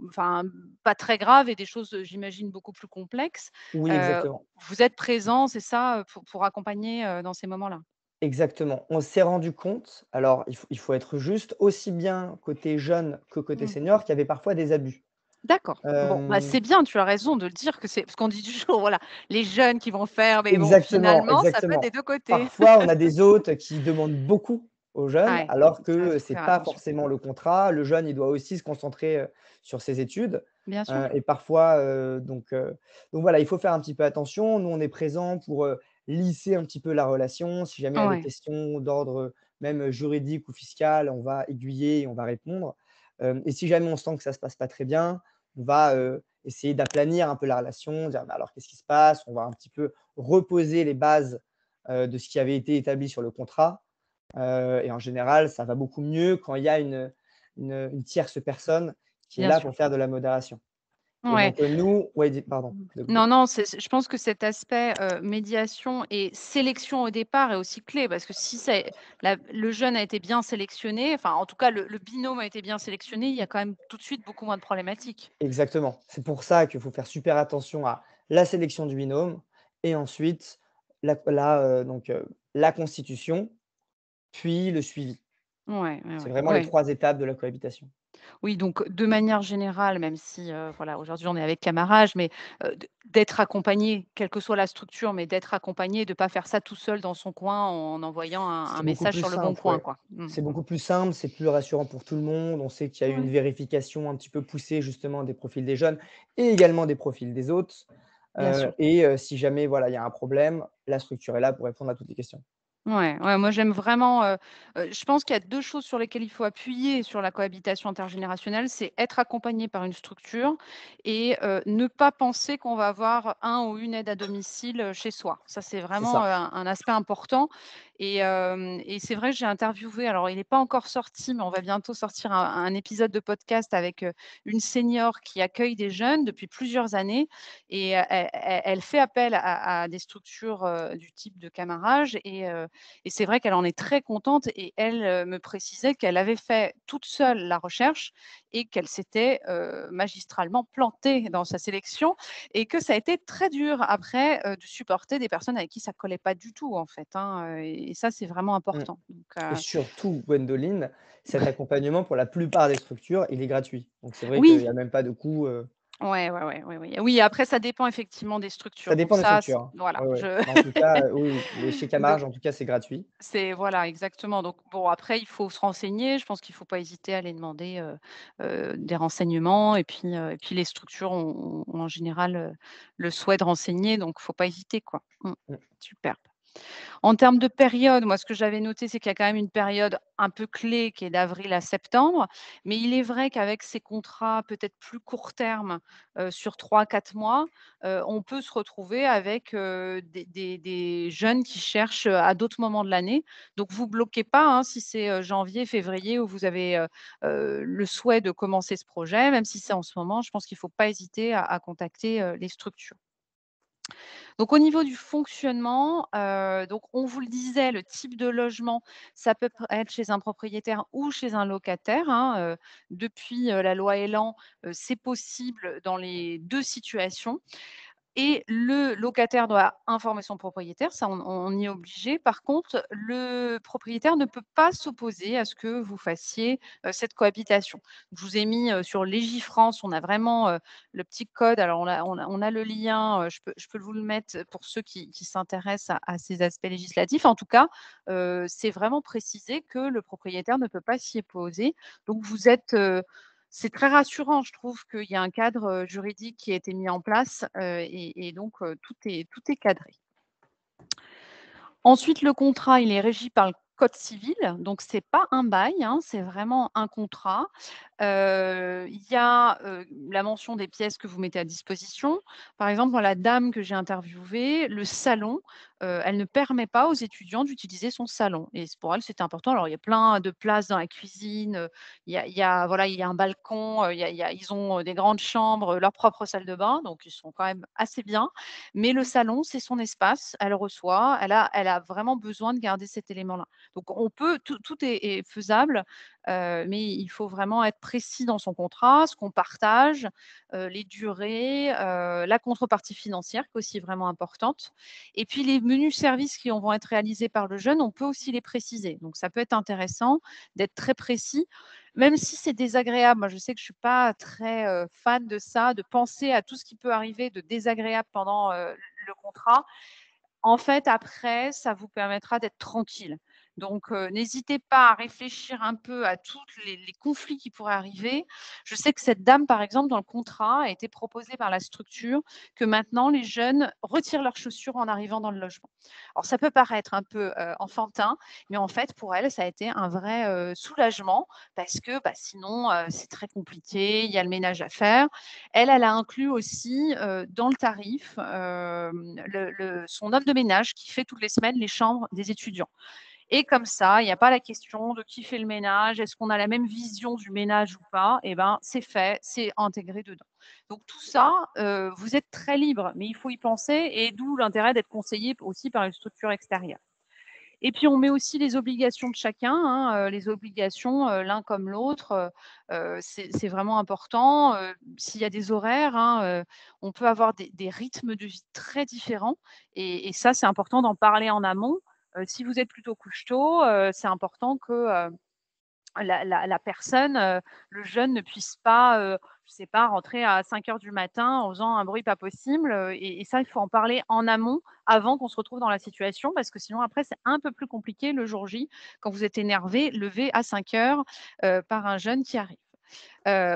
enfin pas très graves et des choses, j'imagine beaucoup plus complexes. Oui, Heu, exactement. vous êtes présent, c'est ça, pour accompagner, dans ces moments-là? Exactement. On s'est rendu compte, alors il faut être juste, aussi bien côté jeune que côté Mmh. senior, qu'il y avait parfois des abus. D'accord. Bon, bah, Hem c'est bien, tu as raison de le dire que c'est parce qu'on dit toujours, voilà, les jeunes qui vont faire, mais bon, Exactement, finalement, ça peut être des exactement. 2 côtés. Parfois, on a des hôtes qui demandent beaucoup aux jeunes, Ouais, alors ça, que faut c'est faire pas attention. forcément le contrat. Le jeune, il doit aussi se concentrer, sur ses études, Bien sûr. et parfois, donc voilà, il faut faire un petit peu attention. Nous, on est présents pour, lisser un petit peu la relation. Si jamais il y a des Ouais, questions d'ordre, même juridique ou fiscal, on va aiguiller et on va répondre. Et si jamais on sent que ça se passe pas très bien, on va, essayer d'aplanir un peu la relation, dire: «Bah, alors qu'est-ce qui se passe?» On va un petit peu reposer les bases, de ce qui avait été établi sur le contrat, et en général, ça va beaucoup mieux quand il y a une tierce personne qui est bien là sûr. pour faire de la modération. Et Ouais. donc, nous ouais, pardon, Mmh. de couper. Non, non, je pense que cet aspect, médiation et sélection au départ est aussi clé parce que si c'est le jeune a été bien sélectionné, enfin, en tout cas, le binôme a été bien sélectionné, il y a quand même tout de suite beaucoup moins de problématiques. Exactement. C'est pour ça qu'il faut faire super attention à la sélection du binôme et ensuite la constitution, puis le suivi. Ouais, ouais, C'est ouais, vraiment les ouais. 3 étapes de la cohabitation. Oui, donc de manière générale, même si, voilà, aujourd'hui on est avec Camarage, mais d'être accompagné, quelle que soit la structure, mais d'être accompagné, de ne pas faire ça tout seul dans son coin en envoyant un C'est beaucoup message plus sur le bon simple, coin, ouais. quoi. Mmh. C'est beaucoup plus simple, c'est plus rassurant pour tout le monde. On sait qu'il y a eu une Ouais, vérification un petit peu poussée justement des profils des jeunes et également des profils des autres. bien sûr. Si jamais, voilà, il y a un problème, la structure est là pour répondre à toutes les questions. Ouais, ouais, moi j'aime vraiment, je pense qu'il y a 2 choses sur lesquelles il faut appuyer sur la cohabitation intergénérationnelle, c'est être accompagné par une structure et ne pas penser qu'on va avoir un ou une aide à domicile, chez soi. Ça, c'est C'est vraiment, ça. un aspect important et c'est vrai que j'ai interviewé, alors il n'est pas encore sorti, mais on va bientôt sortir un épisode de podcast avec, une senior qui accueille des jeunes depuis plusieurs années et elle fait appel à des structures, du type de Camarage et c'est vrai qu'elle en est très contente et elle, me précisait qu'elle avait fait toute seule la recherche et qu'elle s'était, magistralement plantée dans sa sélection et que ça a été très dur après, de supporter des personnes avec qui ça collait pas du tout en fait, hein, et ça, c'est vraiment Mmh. important. Donc Et surtout, Gwendoline, cet accompagnement pour la plupart des structures, il est gratuit. Donc c'est vrai qu'il oui, y a même pas de coût, ouais, ouais, ouais, oui, oui. Oui, après ça dépend effectivement des ça structures. Donc dépend des ça, structures, c hein. voilà, Ouais, ouais. je Mais en tout cas, oui, oui, mais chez donc Camargue, en tout cas, c'est gratuit. c'est voilà, exactement. Donc bon, après, il faut se renseigner. Je pense qu'il faut pas hésiter à aller demander, des renseignements et puis les structures ont en général, le souhait de renseigner, donc faut pas hésiter, quoi. Mmh. Super. En termes de période, moi, ce que j'avais noté, c'est qu'il y a quand même une période un peu clé qui est d'avril à septembre. Mais il est vrai qu'avec ces contrats peut-être plus court terme, sur 3 4 mois, on peut se retrouver avec, des jeunes qui cherchent, à d'autres moments de l'année. Donc vous bloquez pas, hein, si c'est, janvier, février où vous avez, le souhait de commencer ce projet, même si c'est en ce moment, je pense qu'il ne faut pas hésiter à contacter, les structures. Donc au niveau du fonctionnement, donc on vous le disait, le type de logement, ça peut être chez un propriétaire ou chez un locataire, hein, depuis, la loi Elan, c'est possible dans les 2 situations. Et le locataire doit informer son propriétaire, ça on y est obligé. Par contre, le propriétaire ne peut pas s'opposer à ce que vous fassiez, cette cohabitation. Je vous ai mis, sur Légifrance, on a vraiment, le petit code. Alors on a le lien, je peux vous le mettre pour ceux qui s'intéressent à ces aspects législatifs. En tout cas, c'est vraiment précisé que le propriétaire ne peut pas s'y opposer. Donc vous êtes, c'est très rassurant, je trouve qu'il y a un cadre, juridique qui a été mis en place, et donc tout est cadré. Ensuite, le contrat, il est régi par le code civil, donc c'est pas un bail, hein, c'est vraiment un contrat. Il y a, la mention des pièces que vous mettez à disposition. Par exemple, moi, la dame que j'ai interviewée, le salon, elle ne permet pas aux étudiants d'utiliser son salon et pour elle, c'était important. Alors, il y a plein de places dans la cuisine, il y a voilà, il y a un balcon, ils ont, des grandes chambres, leur propre salle de bain, donc ils sont quand même assez bien. Mais le salon, c'est son espace, elle reçoit, elle a vraiment besoin de garder cet élément-là. Donc on peut tout est faisable, mais il faut vraiment être précis dans son contrat, ce qu'on partage, les durées, la contrepartie financière qui est aussi vraiment importante et puis les menus services qui vont être réalisés par le jeune, on peut aussi les préciser. Donc ça peut être intéressant d'être très précis, même si c'est désagréable. Moi, je sais que je suis pas très, fan de ça, de penser à tout ce qui peut arriver de désagréable pendant, le contrat. En fait, après, ça vous permettra d'être tranquille. Donc, n'hésitez pas à réfléchir un peu à tous les conflits qui pourraient arriver. Je sais que cette dame, par exemple, dans le contrat, a été proposé par la structure que maintenant les jeunes retirent leurs chaussures en arrivant dans le logement. Alors ça peut paraître un peu, enfantin, mais en fait, pour elle, ça a été un vrai, soulagement parce que, bah, sinon, c'est très compliqué, il y a le ménage à faire. Elle, elle a inclus aussi, dans le tarif, son homme de ménage qui fait toutes les semaines les chambres des étudiants et comme ça, il n'y a pas la question de qui fait le ménage, est-ce qu'on a la même vision du ménage ou pas? Et ben, c'est fait, c'est intégré dedans. Donc tout ça, vous êtes très libre, mais il faut y penser et d'où l'intérêt d'être conseillé aussi par une structure extérieure. Et puis on met aussi les obligations de chacun, hein, les obligations, l'un comme l'autre, c'est vraiment important, s'il y a des horaires, hein, on peut avoir des rythmes de vie très différents et ça, c'est important d'en parler en amont. Si vous êtes plutôt couche-tôt, c'est important que, la personne, le jeune ne puisse pas, je sais pas, rentrer à 5 heures du matin en faisant un bruit pas possible, et ça, il faut en parler en amont, avant qu'on se retrouve dans la situation parce que sinon après c'est un peu plus compliqué le jour J, quand vous êtes énervé, levé à 5 heures, par un jeune qui arrive.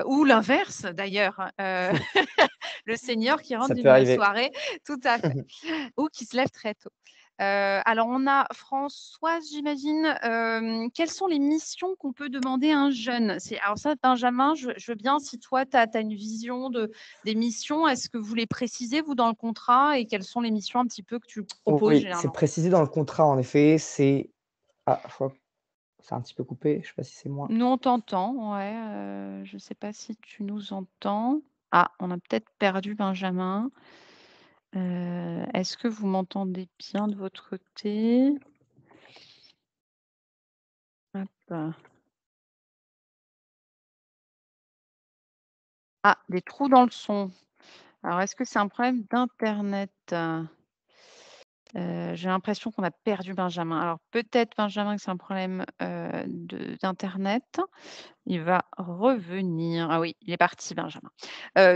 Ou l'inverse d'ailleurs, le senior qui rentre Ça peut d'une arriver. soirée, tout à fait, ou qui se lève très tôt. Alors on a Françoise, j'imagine, quelles sont les missions qu'on peut demander à un jeune? Alors ça, Benjamin, je veux bien si toi tu as une vision des missions, est-ce que vous les précisez vous dans le contrat et quelles sont les missions un petit peu que tu proposes Oui, c'est généralement? précisé dans le contrat en effet, je crois que c'est un petit peu coupé, je sais pas si c'est moi. Nous on t'entend, ouais, je ne sais pas si tu nous entends? Ah, on a peut-être perdu Benjamin. Est-ce que vous m'entendez bien de votre côté? Hop. Ah, des trous dans le son. Alors, est-ce que c'est un problème d'internet? J'ai l'impression qu'on a perdu Benjamin. Alors peut-être Benjamin que c'est un problème, de d'internet. Il va revenir. Ah oui, il est parti Benjamin.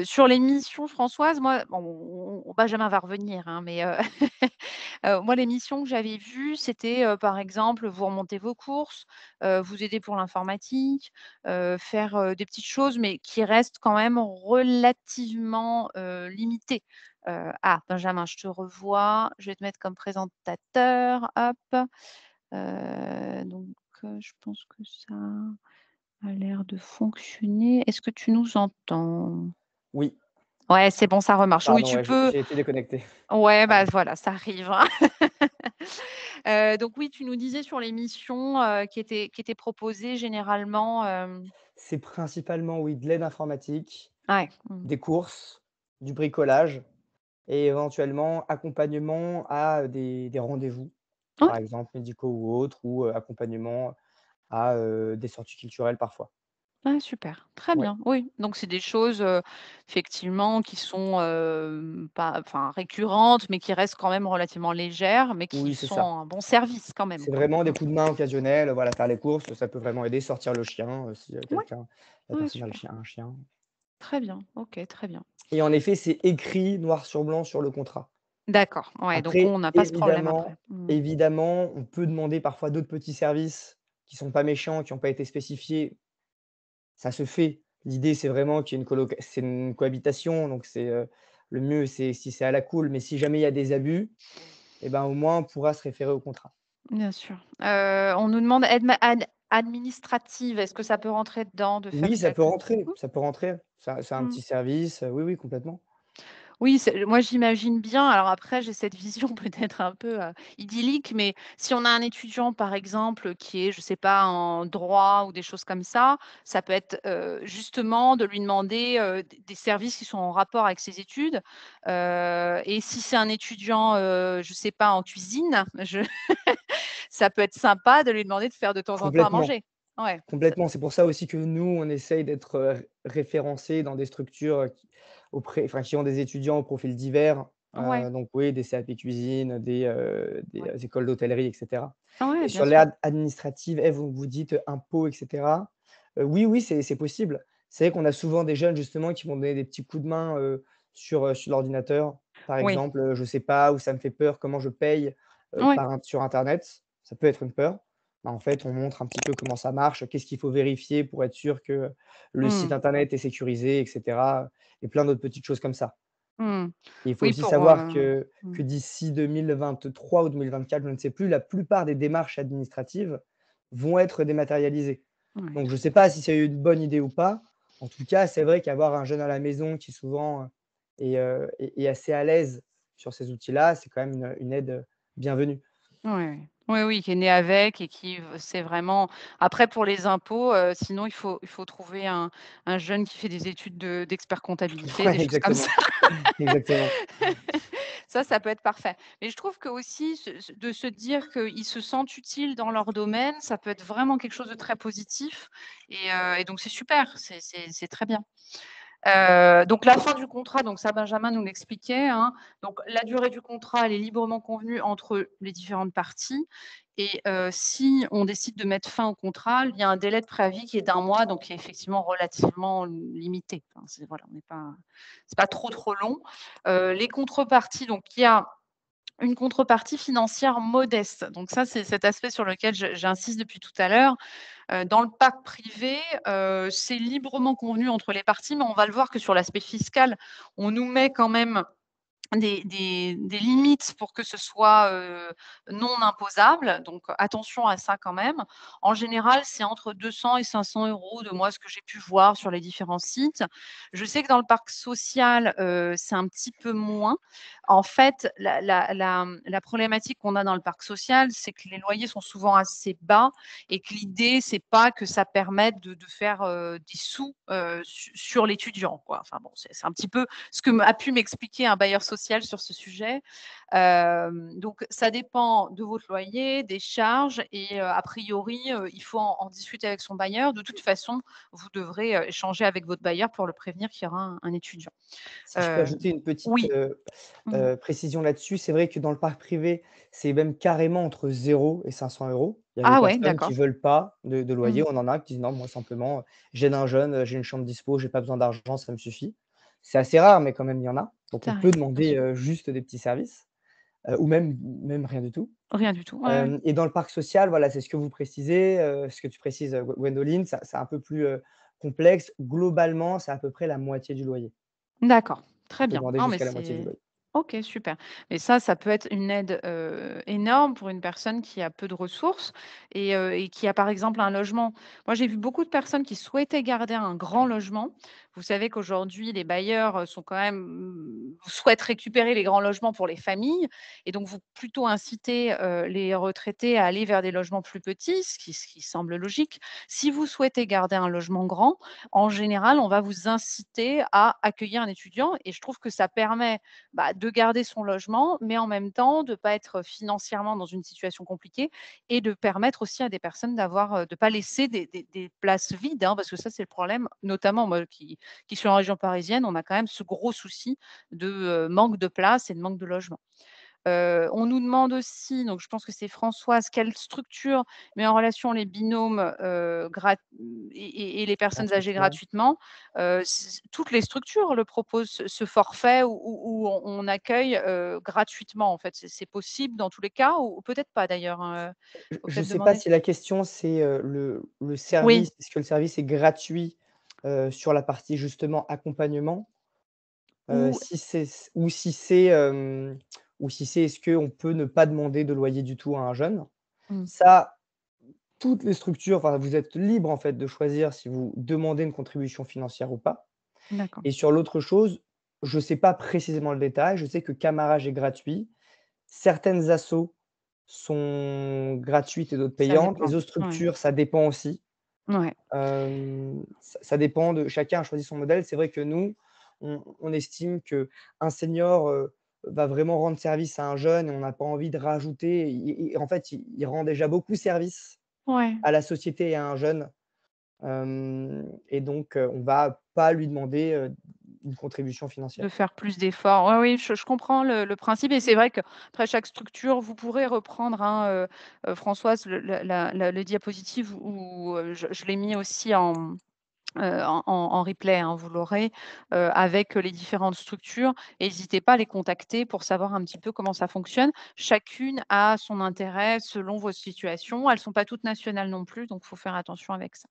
Sur l'émission Françoise, moi bon, Benjamin va revenir, hein, mais moi les missions que j'avais vues, c'était, par exemple, vous remontez vos courses, vous aider pour l'informatique, faire, des petites choses, mais qui restent quand même relativement, limitées. Benjamin, je te revois. Je vais te mettre comme présentateur. Hop. Donc, je pense que ça a l'air de fonctionner. Est-ce que tu nous entends? Oui, Ouais, c'est bon, ça remarche. Oui, pardon, tu ouais, j'ai peux j'ai été déconnecté. ouais, bah, Pardon. voilà, ça arrive, hein. Donc oui, tu nous disais sur les missions, qui étaient proposées généralement, C'est principalement, oui, de l'aide informatique, ouais. Mmh. des courses, du bricolage et éventuellement accompagnement à des rendez-vous, par Ouais. exemple médicaux ou autres, ou accompagnement à, des sorties culturelles parfois. Ouais, super, très Ouais, bien. Oui, donc c'est des choses, effectivement qui sont, pas enfin récurrentes, mais qui restent quand même relativement légères, mais qui oui, c'est sont ça. un bon service quand même, C'est quoi. vraiment Mmh. des coups de main occasionnels, voilà, faire les courses, ça peut vraiment aider, sortir le chien, si, Ouais, la ouais, personne a super. un chien. Très bien, OK, très bien. Et en effet, c'est écrit noir sur blanc sur le contrat. D'accord, ouais, donc Après, on n'a pas ce problème après. évidemment Mmh. évidemment, on peut demander parfois d'autres petits services qui sont pas méchants, qui ont pas été spécifiés. Ça se fait. L'idée, c'est vraiment qu'il y ait c'est une cohabitation, donc le mieux, c'est si c'est à la cool, mais si jamais il y a des abus, et ben, au moins, on pourra se référer au contrat. Bien sûr. On nous demande aide ma administrative, est-ce que ça peut rentrer dedans de faire Oui, de l'aide? Mmh, ça peut rentrer. C'est un mmh. petit service, oui, oui, complètement. Oui, moi j'imagine bien. Alors après, j'ai cette vision peut-être un peu, idyllique, mais si on a un étudiant, par exemple, qui est, je sais pas, en droit ou des choses comme ça peut être, justement de lui demander, des services qui sont en rapport avec ses études. Et si c'est un étudiant, je sais pas, en cuisine, ça peut être sympa de lui demander de faire de temps en temps à Complètement. manger. Ouais, ça Complètement, c'est pour ça aussi que nous, on essaye d'être, référencés dans des structures, qui ont des étudiants au profil divers, ouais, donc oui, des CAP cuisine, ouais. écoles d'hôtellerie et cetera. Ouais, Et bien sur sûr. l'aide administrative, vous dites, impôts et cetera, oui, oui, c'est possible. C'est vrai qu'on a souvent des jeunes justement qui vont donner des petits coups de main, sur l'ordinateur. Par Oui, exemple, je sais pas, ou ça me fait peur, comment je paye, ouais. sur internet. Ça peut être une peur. Bah, en fait, on montre un petit peu comment ça marche, qu'est-ce qu'il faut vérifier pour être sûr que le site Mmh. internet est sécurisé et cetera, et plein d'autres petites choses comme ça. Mmh. Et il faut Oui, aussi pour, savoir que mmh, d'ici 2023 ou 2024, je ne sais plus, la plupart des démarches administratives vont être dématérialisées. ouais. Donc je ne sais pas si c'est une bonne idée ou pas. En tout cas, c'est vrai qu'avoir un jeune à la maison qui souvent, est assez à l'aise sur ces outils-là, c'est quand même une aide, bienvenue. Ouais. Oui, oui, qui est né avec et qui c'est vraiment après pour les impôts, sinon il faut trouver un jeune qui fait des études d'expert comptabilité, Ouais, des choses comme ça. exactement, exactement. Ça peut être parfait. Mais je trouve que aussi de se dire qu'ils se sentent utiles dans leur domaine, ça peut être vraiment quelque chose de très positif et donc c'est super, c'est très bien. Donc la fin du contrat, donc ça Benjamin nous l'expliquait, hein. Donc la durée du contrat, elle est librement convenue entre les différentes parties et si on décide de mettre fin au contrat, il y a un délai de préavis qui est d'1 mois, donc qui est effectivement relativement limité. Enfin, c'est voilà, on n'est pas c'est pas trop, trop long. Les contreparties, donc il y a une contrepartie financière modeste. Donc ça, c'est cet aspect sur lequel j'insiste depuis tout à l'heure. Dans le parc privé, c'est librement convenu entre les parties, mais on va le voir que sur l'aspect fiscal, on nous met quand même des limites pour que ce soit, non imposable, donc attention à ça quand même. En général, c'est entre 200 et 500 € de moi ce que j'ai pu voir sur les différents sites. Je sais que dans le parc social, c'est un petit peu moins. En fait, la problématique qu'on a dans le parc social, c'est que les loyers sont souvent assez bas et que l'idée, c'est pas que ça permette de faire, des sous, sur l'étudiant, quoi. Enfin bon, c'est un petit peu ce que a pu m'expliquer un bailleur social social sur ce sujet. Donc ça dépend de votre loyer, des charges et a priori, il faut en discuter avec son bailleur. De toute façon, vous devrez, échanger avec votre bailleur pour le prévenir qu'il y aura un étudiant. Si je peux Heu, ajouter une petite, oui. Mmh. précision là-dessus, c'est vrai que dans le parc privé, c'est même carrément entre 0 et 500 €. Il y a des Ah ouais, personnes qui d'accord. veulent pas de loyer. Mmh. On en a qui disent: «Non, moi simplement, j'aide un jeune, j'ai une chambre dispo, j'ai pas besoin d'argent, ça me suffit». C'est assez rare, mais quand même, il y en a. Donc on Ça peut arrive, bien demander, sûr. juste des petits services, ou même rien du tout. Rien du tout. Ouais, ouais. Et dans le parc social, voilà, c'est ce que vous précisez, ce que tu précises, Gwendoline, ça c'est un peu plus, complexe. Globalement, c'est à peu près la moitié du loyer. D'accord, On très peut bien. demander Non, mais jusqu'à la moitié du c'est loyer. OK, super. Mais ça peut être une aide, énorme pour une personne qui a peu de ressources et qui a, par exemple, un logement. Moi, j'ai vu beaucoup de personnes qui souhaitaient garder un grand logement. Vous savez qu'aujourd'hui, les bailleurs, sont quand même, souhaitent récupérer les grands logements pour les familles et donc vous plutôt inciter, les retraités à aller vers des logements plus petits, ce qui semble logique. Si vous souhaitez garder un logement grand, en général, on va vous inciter à accueillir un étudiant et je trouve que ça permet, de garder son logement, mais en même temps de ne pas être financièrement dans une situation compliquée et de permettre aussi à des personnes d'avoir, de pas laisser des places vides, hein, parce que ça, c'est le problème, notamment moi qui suis en région parisienne, on a quand même ce gros souci de, manque de place et de manque de logement. On nous demande aussi, donc je pense que c'est Françoise, quelle structure met en relation les binômes, et les personnes âgées Gratuitement. gratuitement. Toutes les structures le proposent, ce forfait où on accueille, gratuitement, en fait. C'est possible dans tous les cas ou peut-être pas d'ailleurs, hein, faut Je peut-être sais pas demander? si la question c'est, le Oui, service, est-ce que le service est gratuit, sur la partie justement accompagnement? ou Si c'est ou si c'est, ou si c'est est-ce qu'on peut ne pas demander de loyer du tout à un jeune? mmh, Ça, toutes les structures, enfin, vous êtes libre en fait de choisir si vous demandez une contribution financière ou pas. d'accord, Et sur l'autre chose, je ne sais pas précisément le détail. Je sais que Camarage est gratuit. Certaines assos sont gratuites et d'autres ça payantes. dépend. Les autres Ouais, structures, ça dépend aussi. ouais, Ça dépend de chacun a choisi son modèle. C'est vrai que nous, on estime qu'un senior, va vraiment rendre service à un jeune et on n'a pas envie de rajouter. En fait, il rend déjà beaucoup service ouais. à la société et à un jeune. Et donc, on va pas lui demander, une contribution De financière. faire plus d'efforts. Oui, oui, je comprends le principe et c'est vrai qu'après chaque structure, vous pourrez reprendre, hein, Françoise, le diapositive où, je l'ai mis aussi en replay, hein, vous l'aurez, avec les différentes structures. N'hésitez pas à les contacter pour savoir un petit peu comment ça fonctionne. Chacune a son intérêt selon votre situation. Elles ne sont pas toutes nationales non plus, donc il faut faire attention avec ça.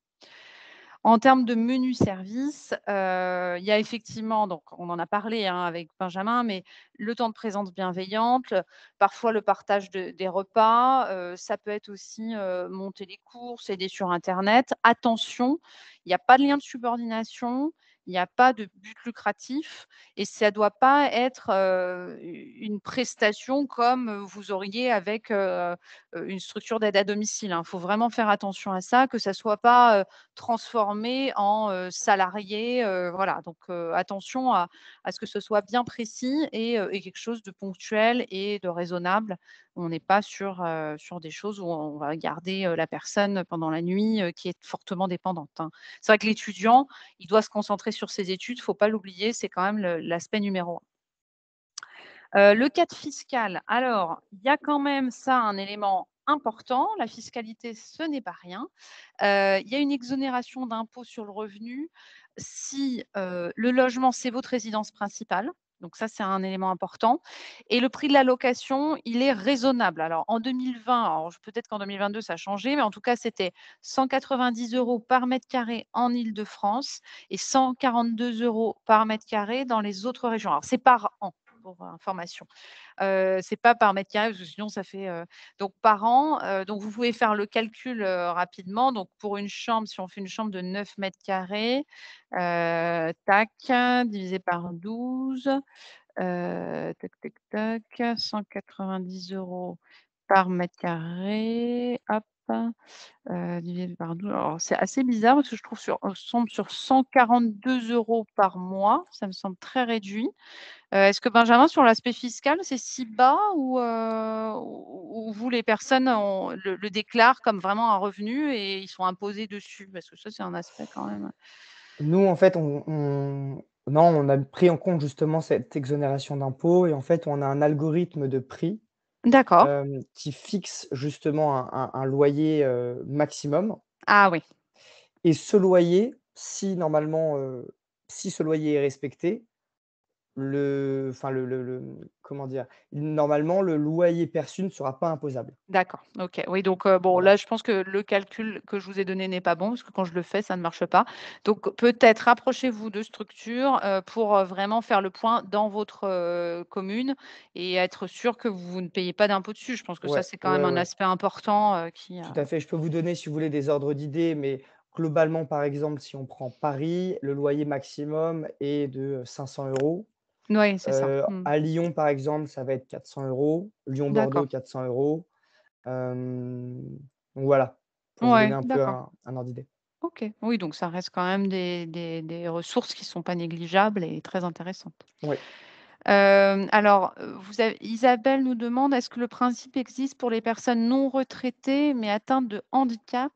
En termes de menu service, il y a effectivement, donc on en a parlé, hein, avec Benjamin, mais le temps de présence bienveillante, parfois le partage des repas, ça peut être aussi, monter les courses, aider sur internet. Attention, il n'y a pas de lien de subordination, il n'y a pas de but lucratif et ça ne doit pas être, une prestation comme, vous auriez avec, une structure d'aide à domicile, hein. Il faut vraiment faire attention à ça, que ça soit pas, transformé en, salarié, voilà donc attention à ce que ce soit bien précis et quelque chose de ponctuel et de raisonnable. On n'est pas sur des choses où on va garder, la personne pendant la nuit, qui est fortement dépendante, hein. C'est vrai que l'étudiant, il doit se concentrer sur ses études, faut pas l'oublier, c'est quand même l'aspect numéro 1. Le cadre fiscal, alors il y a quand même ça un élément important, la fiscalité ce n'est pas rien. Il y a une exonération d'impôt sur le revenu si, le logement, c'est votre résidence principale. Donc ça, c'est un élément important et le prix de la location, il est raisonnable. Alors en 2020, alors peut-être qu'en 2022 ça a changé, mais en tout cas, c'était 190 € par mètre carré en Île-de-France et 142 € par mètre carré dans les autres régions. Alors c'est par an, pour information. C'est pas par mètre carré parce que sinon ça fait, donc par an, donc vous pouvez faire le calcul, rapidement. Donc pour une chambre, si on fait une chambre de 9 mètres carrés, tac, divisé par 12, tac, tac, tac, 190 € par mètre carré, hop. Divisé par 12. Alors c'est assez bizarre parce que je trouve on tombe sur 142 € par mois. Ça me semble très réduit. Est-ce que Benjamin, sur l'aspect fiscal, c'est si bas ou vous, les personnes le déclarent comme vraiment un revenu et ils sont imposés dessus? Parce que ça, c'est un aspect quand même. Nous, en fait, non, on a pris en compte justement cette exonération d'impôts et en fait, on a un algorithme de prix, D'accord. qui fixe justement un loyer, maximum Ah oui, et ce loyer, si normalement, si ce loyer est respecté, comment dire? Normalement, le loyer perçu ne sera pas imposable. d'accord, OK. Oui, donc bon, Voilà. là, je pense que le calcul que je vous ai donné n'est pas bon parce que quand je le fais, ça ne marche pas. Donc peut-être rapprochez-vous de structures, pour, vraiment faire le point dans votre, commune et être sûr que vous ne payez pas d'impôt dessus. Je pense que ça, Ouais, c'est quand même ouais, un ouais, aspect important, qui, tout à fait. Je peux vous donner, si vous voulez, des ordres d'idées, mais globalement, par exemple, si on prend Paris, le loyer maximum est de 500 €. oui, c'est ça. Mmh. À Lyon, par exemple, ça va être 400 €. Lyon-Bordeaux, D'accord. 400 €. Hem, donc voilà, pour vous donner Ouais, un peu d'accord. un ordre d'idée. OK. Oui, donc ça reste quand même des ressources qui sont pas négligeables et très intéressantes. Oui. Alors, vous avez Isabelle nous demande: «Est-ce que le principe existe pour les personnes non retraitées mais atteintes de handicap?»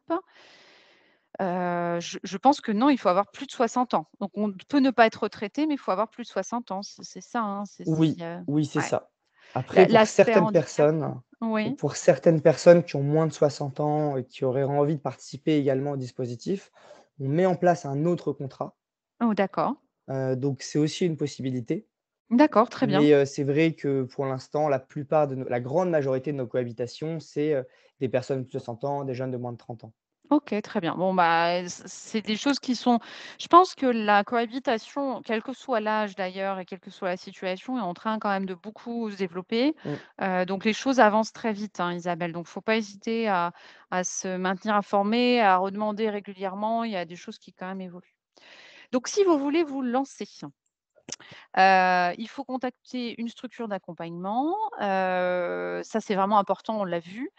Je pense que non, il faut avoir plus de 60 ans. Donc on peut ne pas être retraité, mais il faut avoir plus de 60 ans. C'est ça, hein? C'est Oui, si, oui, c'est ouais. ça. Après, L'aspect handicap, oui. pour certaines personnes qui ont moins de 60 ans et qui auraient envie de participer également au dispositif, on met en place un autre contrat. Oh d'accord. Donc c'est aussi une possibilité. D'accord, très bien. Mais, c'est vrai que pour l'instant, la grande majorité de nos cohabitations, c'est, des personnes de 60 ans, des jeunes de moins de 30 ans. OK, très bien. Bon, bah, c'est des choses qui sont je pense que la cohabitation, quel que soit l'âge d'ailleurs et quelle que soit la situation, est en train quand même de beaucoup se développer. Mmh. Donc les choses avancent très vite, hein, Isabelle. Donc faut pas hésiter à se maintenir informé, à redemander régulièrement. Il y a des choses qui quand même évoluent. Donc si vous voulez vous lancer, il faut contacter une structure d'accompagnement, ça c'est vraiment important, on l'a vu.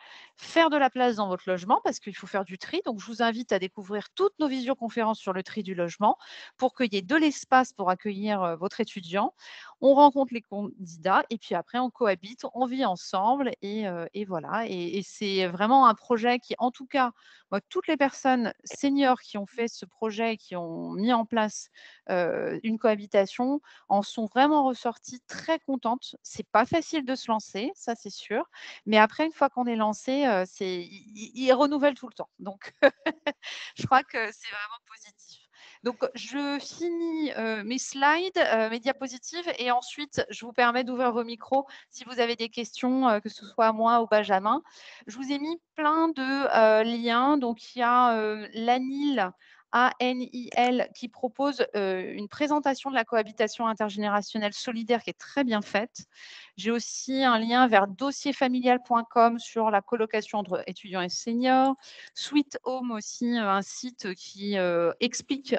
Faire de la place dans votre logement parce qu'il faut faire du tri, donc je vous invite à découvrir toutes nos visioconférences sur le tri du logement pour qu'il y ait de l'espace pour accueillir, votre étudiant. On rencontre les candidats et puis après on cohabite, on vit ensemble et voilà et c'est vraiment un projet qui en tout cas, moi toutes les personnes seniors qui ont fait ce projet, qui ont mis en place, une cohabitation, en sont vraiment ressorties très contentes. C'est pas facile de se lancer, ça c'est sûr, mais après une fois qu'on est lancé, c'est ils renouvellent tout le temps. Donc je crois que c'est vraiment positif. Donc je finis, mes slides, mes diapositives et ensuite je vous permets d'ouvrir vos micros si vous avez des questions, que ce soit à moi ou Benjamin. Je vous ai mis plein de, liens. Donc il y a, l'ANIL, ANIL qui propose, une présentation de la cohabitation intergénérationnelle solidaire qui est très bien faite. J'ai aussi un lien vers dossierfamilial.com sur la colocation entre étudiants et seniors. Sweet Home aussi, un site qui, explique,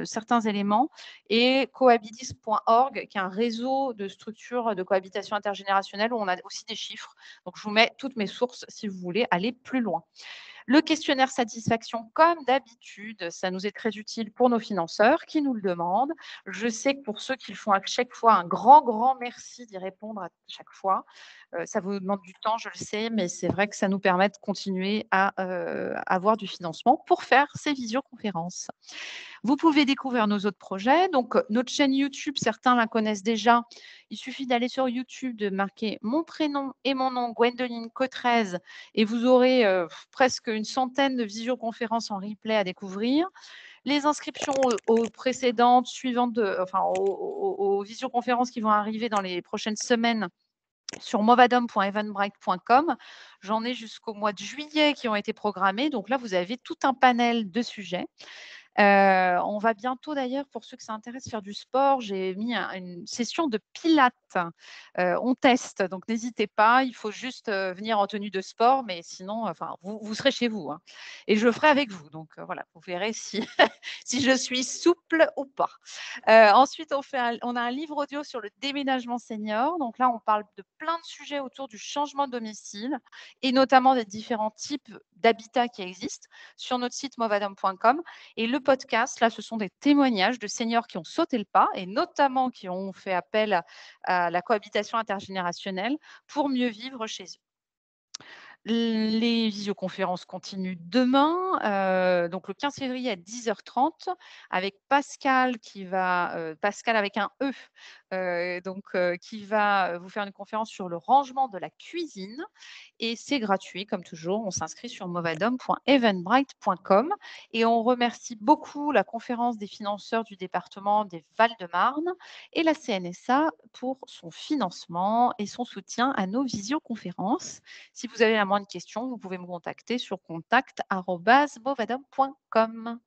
certains éléments et cohabitis.org qui est un réseau de structures de cohabitation intergénérationnelle où on a aussi des chiffres. Donc je vous mets toutes mes sources si vous voulez aller plus loin. Le questionnaire satisfaction, comme d'habitude, ça nous est très utile pour nos financeurs qui nous le demandent. Je sais que pour ceux qui le font à chaque fois, un grand, grand merci d'y répondre à chaque fois. Ça vous demande du temps, je le sais, mais c'est vrai que ça nous permet de continuer à avoir du financement pour faire ces visioconférences. Vous pouvez découvrir nos autres projets. Donc, notre chaîne YouTube, certains la connaissent déjà. Il suffit d'aller sur YouTube, de marquer mon prénom et mon nom, Gwendoline Cotrez, et vous aurez presque une centaine de visioconférences en replay à découvrir. Les inscriptions aux précédentes, suivantes, enfin aux visioconférences qui vont arriver dans les prochaines semaines sur movadom.eventbrite.com. J'en ai jusqu'au mois de juillet qui ont été programmés. Donc là, vous avez tout un panel de sujets. On va bientôt d'ailleurs, pour ceux que ça intéresse, faire du sport. J'ai mis une session de pilates. On teste, donc n'hésitez pas. Il faut juste venir en tenue de sport, mais sinon, enfin, vous serez chez vous, hein. Et je le ferai avec vous. Donc voilà, vous verrez si, si je suis souple ou pas. Ensuite, on a un livre audio sur le déménagement senior. Donc là, on parle de plein de sujets autour du changement de domicile et notamment des différents types d'habitats qui existent sur notre site movadom.com. Et le podcast, là, ce sont des témoignages de seniors qui ont sauté le pas et notamment qui ont fait appel à la cohabitation intergénérationnelle pour mieux vivre chez eux. Les visioconférences continuent demain, donc le 15 février à 10h30 avec Pascal Pascal avec un E, qui va vous faire une conférence sur le rangement de la cuisine et c'est gratuit comme toujours. On s'inscrit sur movadom.eventbrite.com et on remercie beaucoup la conférence des financeurs du département des Val-de-Marne et la CNSA pour son financement et son soutien à nos visioconférences. Si vous avez la moindre question, vous pouvez me contacter sur contact@movadom.com.